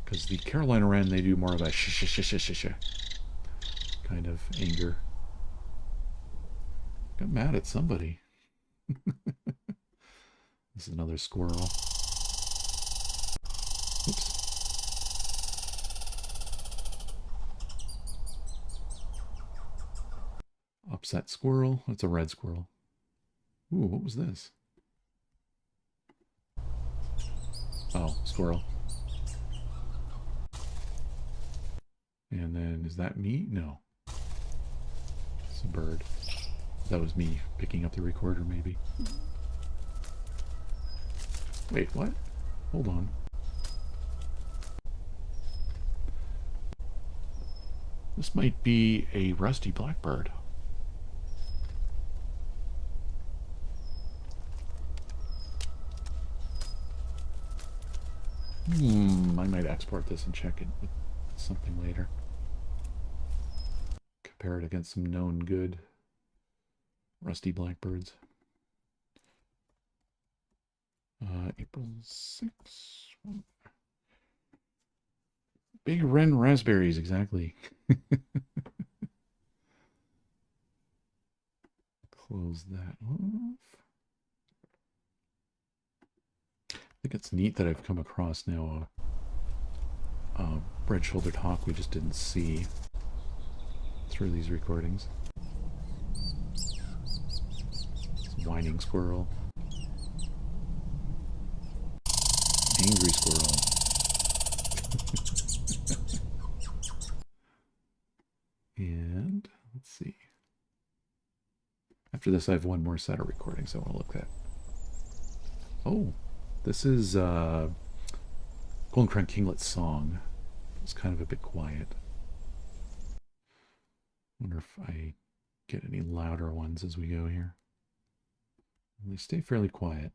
Because the Carolina wren, they do more of a sh kind of anger. Got mad at somebody. This is another squirrel. Oops. Upset squirrel. That's a red squirrel. Ooh, what was this? Oh, squirrel. And then, is that me? No. It's a bird. That was me picking up the recorder, maybe. Wait, what? Hold on. This might be a rusty blackbird. I might export this and check it with something later. Compare it against some known good rusty blackbirds. April 6th. Big wren raspberries, exactly. Close that off. I think it's neat that I've come across now a red-shouldered hawk we just didn't see through these recordings. Some whining squirrel. Angry squirrel. And let's see. After this, I have one more set of recordings I want to look at. Oh, this is Golden Crown Kinglet's song. It's kind of a bit quiet. Wonder if I get any louder ones as we go here. They stay fairly quiet.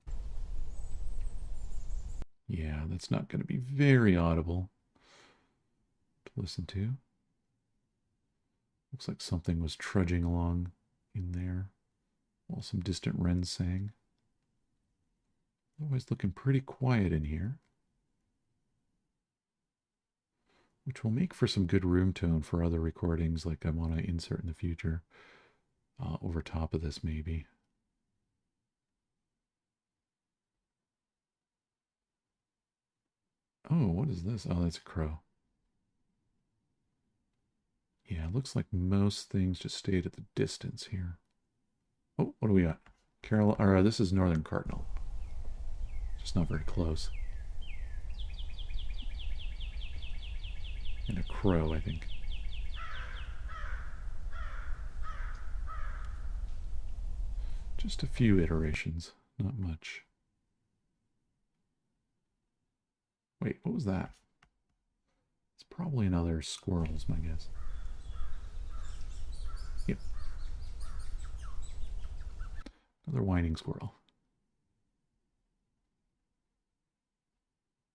Yeah, that's not going to be very audible to listen to. Looks like something was trudging along in there while some distant wrens sang. Otherwise looking pretty quiet in here, which will make for some good room tone for other recordings like I want to insert in the future over top of this maybe. Oh, what is this? Oh, that's a crow. Yeah, it looks like most things just stayed at the distance here. Oh, what do we got? Carol, or this is Northern Cardinal. Just not very close. And a crow, I think. Just a few iterations, not much. Wait, what was that? It's probably another squirrel, is my guess. Yep. Another whining squirrel.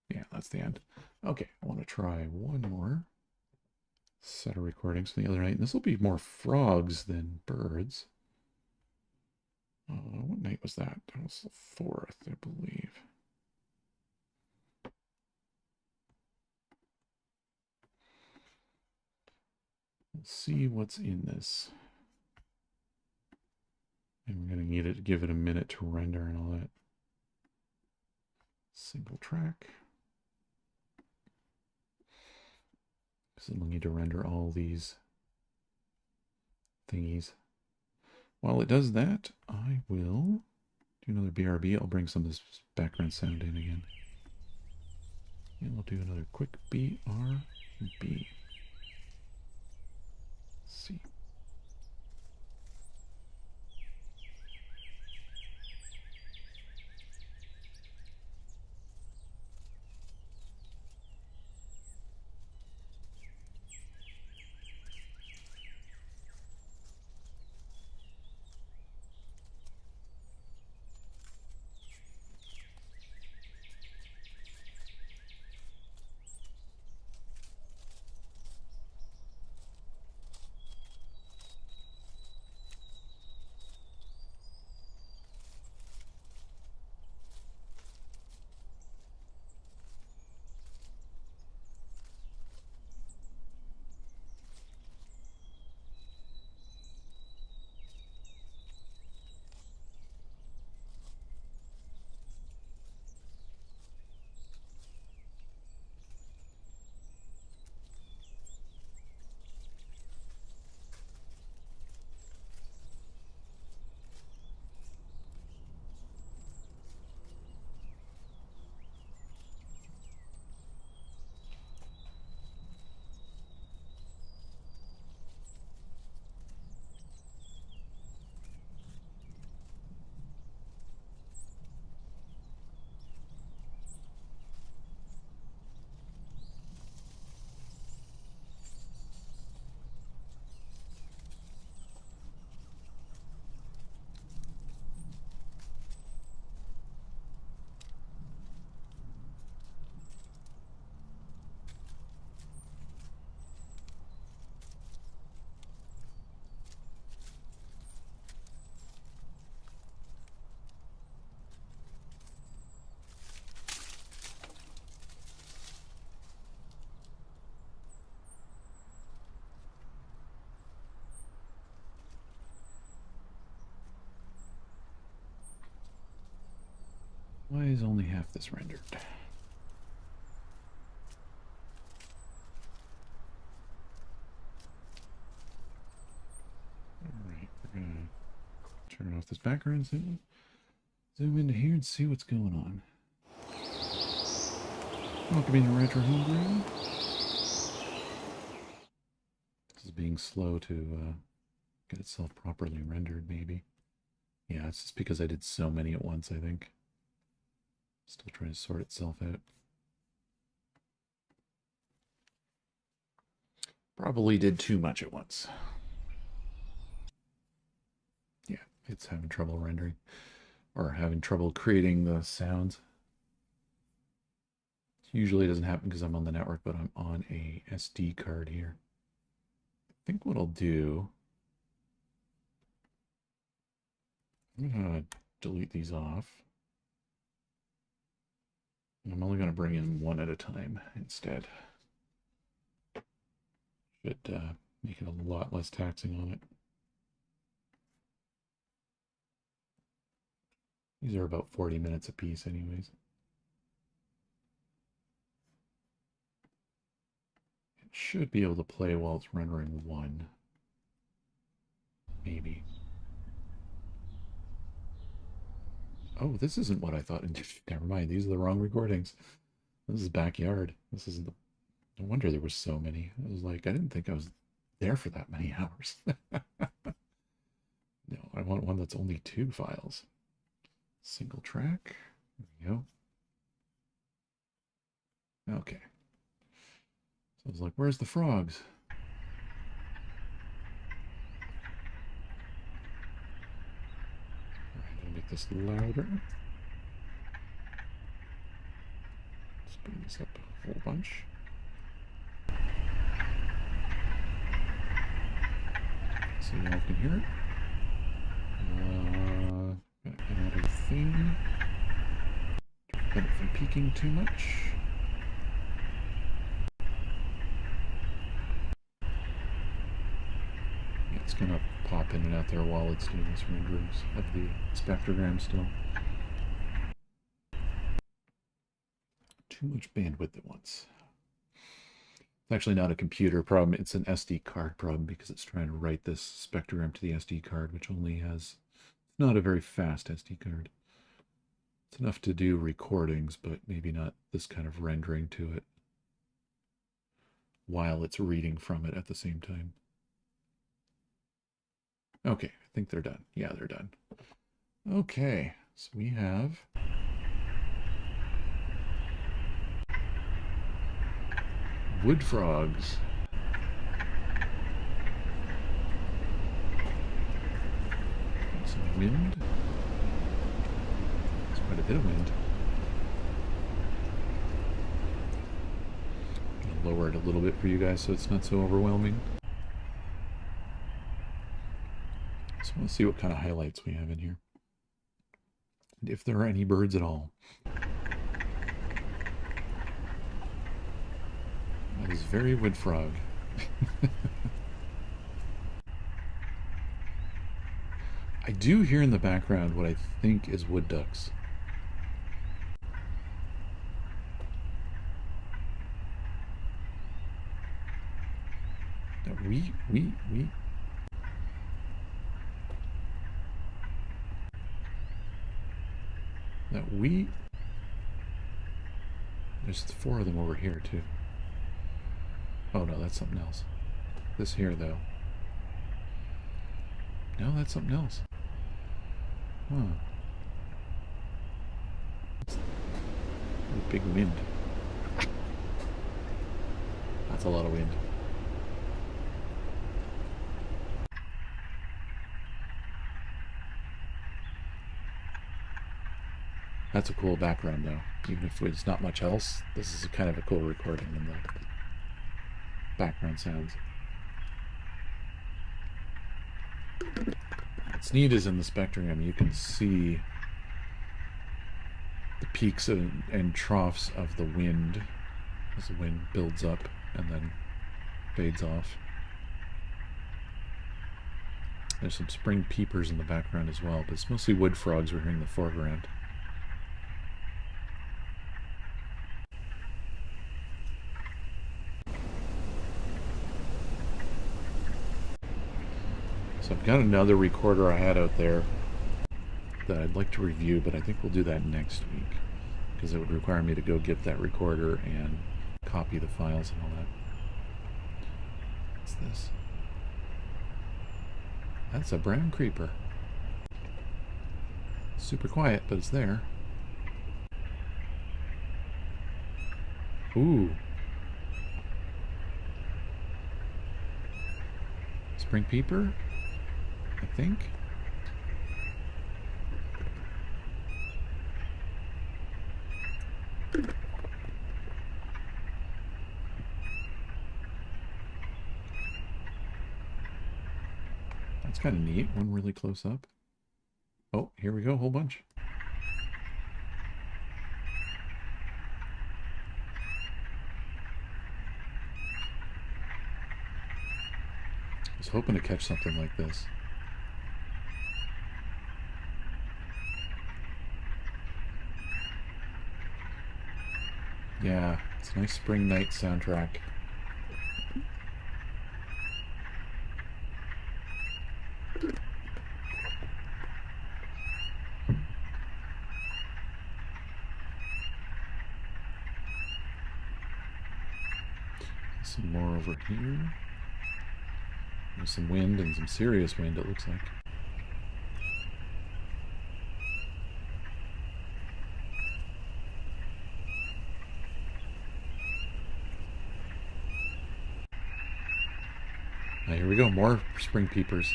Yeah, that's the end. Okay, I want to try one more set of recordings from the other night. And this will be more frogs than birds. What night was that? That was the 4th, I believe. Let's see what's in this. And we're going to need it to give it a minute to render and all that. Single track. Because then we'll need to render all these thingies. While it does that, I will do another BRB. I'll bring some of this background sound in again. And we'll do another quick BRB. See. Why is only half this rendered? Alright, we're gonna turn off this background soon. Zoom into here and see what's going on. Welcome into Retro Homebrew. This is being slow to get itself properly rendered, maybe. Yeah, it's just because I did so many at once, I think. Still trying to sort itself out. Probably did too much at once. Yeah, it's having trouble rendering. Or having trouble creating the sounds. Usually it doesn't happen because I'm on the network, but I'm on a SD card here. I think what I'll do... I'm going to delete these off. I'm only going to bring in one at a time instead. Should make it a lot less taxing on it. These are about 40 minutes a piece anyways. should be able to play while it's rendering 1. Maybe. Oh, this isn't what I thought. Never mind. These are the wrong recordings. This is backyard. This isn't the... No wonder there was so many. I was like, I didn't think I was there for that many hours. No, I want one that's only 2 files. Single track. There we go. Okay. So I was like, where's the frogs? I'm going to make this louder. Let's bring this up a whole bunch. So y'all can hear it. Gonna add a thing. Don't prevent it from peaking too much. It's gonna pop in and out there while it's doing this renderings of the spectrogram still. Too much bandwidth at once. It's actually not a computer problem, it's an SD card problem because it's trying to write this spectrogram to the SD card, which only has, it's not a very fast SD card. It's enough to do recordings, but maybe not this kind of rendering to it while it's reading from it at the same time. Okay, I think they're done. Yeah, they're done. Okay, so we have wood frogs. Got some wind. There's quite a bit of wind. I'll lower it a little bit for you guys so it's not so overwhelming. So let's see what kind of highlights we have in here. And if there are any birds at all. That is very wood frog. I do hear in the background what I think is wood ducks. That wee. That wee. There's 4 of them over here too. Oh no, that's something else. This here though. No, that's something else. Huh. That's a big wind. That's a lot of wind. That's a cool background though. Even if it's not much else, this is kind of a cool recording in the background sounds. What's neat is in the spectrogram you can see the peaks and troughs of the wind as the wind builds up and then fades off. There's some spring peepers in the background as well, but it's mostly wood frogs we're hearing in the foreground. So I've got another recorder I had out there that I'd like to review, but I think we'll do that next week because it would require me to go get that recorder and copy the files and all that. What's this? That's a brown creeper. Super quiet, but it's there. Ooh. Spring peeper? I think. That's kind of neat. One really close up. Oh, here we go, a whole bunch. I was hoping to catch something like this. Yeah, it's a nice spring night soundtrack. Some more over here. There's some wind, and some serious wind, it looks like. Here we go, more spring peepers.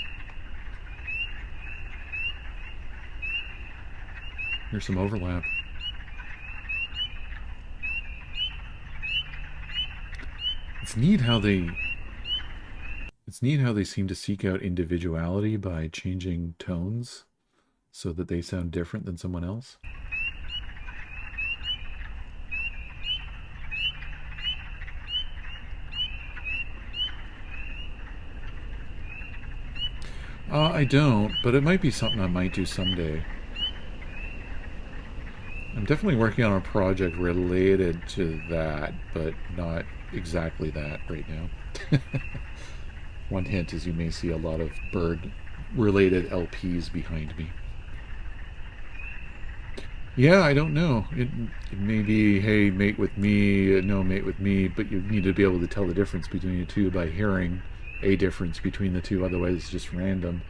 Here's some overlap. It's neat how they seem to seek out individuality by changing tones so that they sound different than someone else. I don't, but it might be something I might do someday. I'm definitely working on a project related to that, but not exactly that right now. One hint is you may see a lot of bird-related LPs behind me. Yeah, I don't know. It may be, hey, mate with me, no, mate with me, but you need to be able to tell the difference between the two by hearing a difference between the two, otherwise it's just random.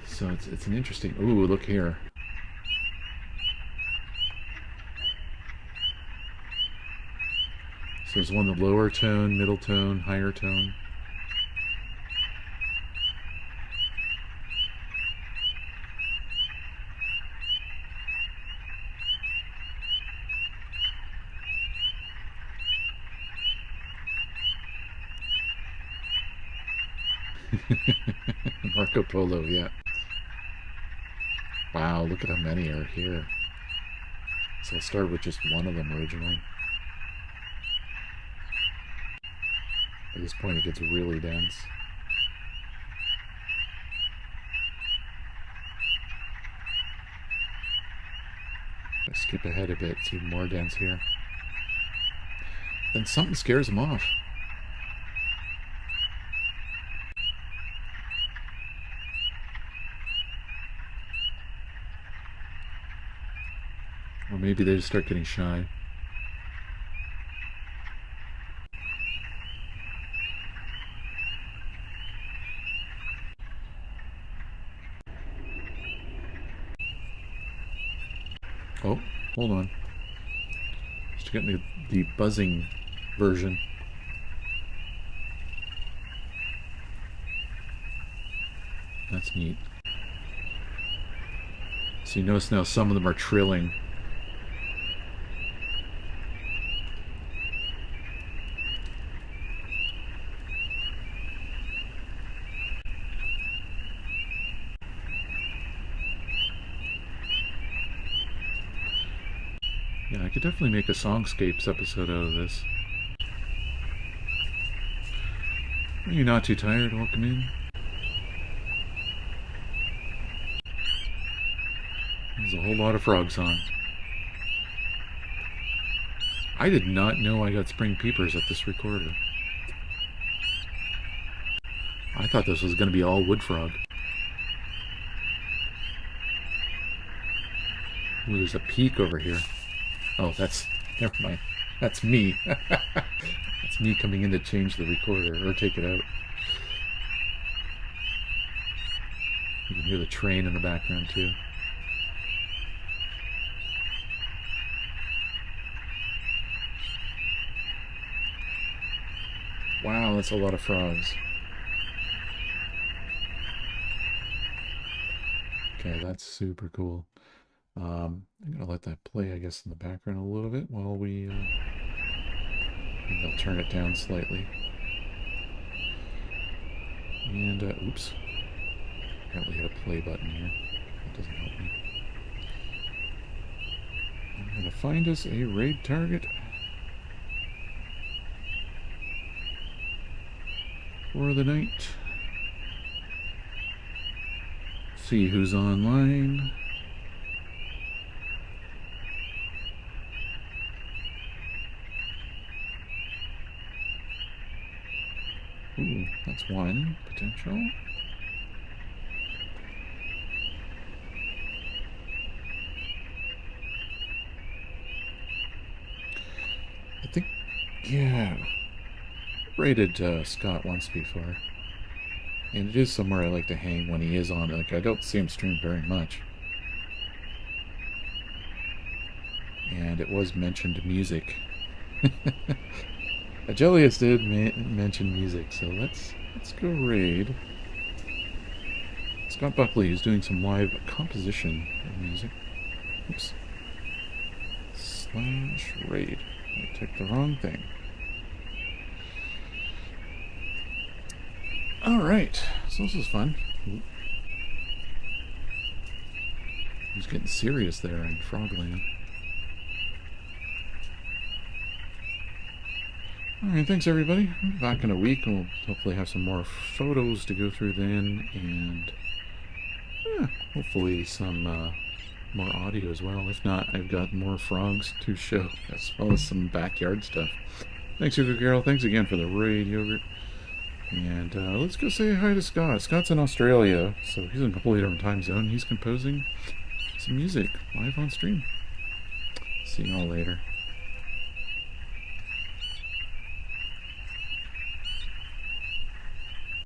So it's an interesting... Ooh, look here. So there's one the lower tone, middle tone, higher tone. Marco Polo, yeah. Wow, look at how many are here. So I'll start with just one of them originally. At this point it gets really dense. I skip ahead a bit, it's even more dense here. Then something scares them off. Or maybe they just start getting shy. Oh, hold on. Just getting the buzzing version. That's neat. So you notice now some of them are trilling. Yeah, I could definitely make a Songscapes episode out of this. Are you not too tired? Welcome in. There's a whole lot of frog song. I did not know I got spring peepers at this recorder. I thought this was going to be all wood frog. Ooh, there's a peak over here. Oh, never mind. That's me. That's me coming in to change the recorder, or take it out. You can hear the train in the background, too. Wow, that's a lot of frogs. Okay, that's super cool. I'm going to let that play, I guess, in the background a little bit while we... I'll turn it down slightly. And, oops. Apparently hit a play button here. That doesn't help me. I'm going to find us a raid target for the night. See who's online. Ooh, that's one potential. Yeah. Rated Scott once before. And it is somewhere I like to hang when he is on. Like, I don't see him stream very much. And it was mentioned music. Agelius did mention music, so let's go raid Scott Buckley, who's doing some live composition of music. Oops. /raid. I took the wrong thing. Alright, so this was fun. He's getting serious there in Frogland. Alright, thanks everybody. I'll be back in a week. We'll hopefully have some more photos to go through then, and hopefully some more audio as well. If not, I've got more frogs to show, as well as some backyard stuff. Thanks, Yogurt Carol. Thanks again for the raid, Yogurt. And let's go say hi to Scott. Scott's in Australia, so he's in a completely different time zone. He's composing some music live on stream. See y'all later.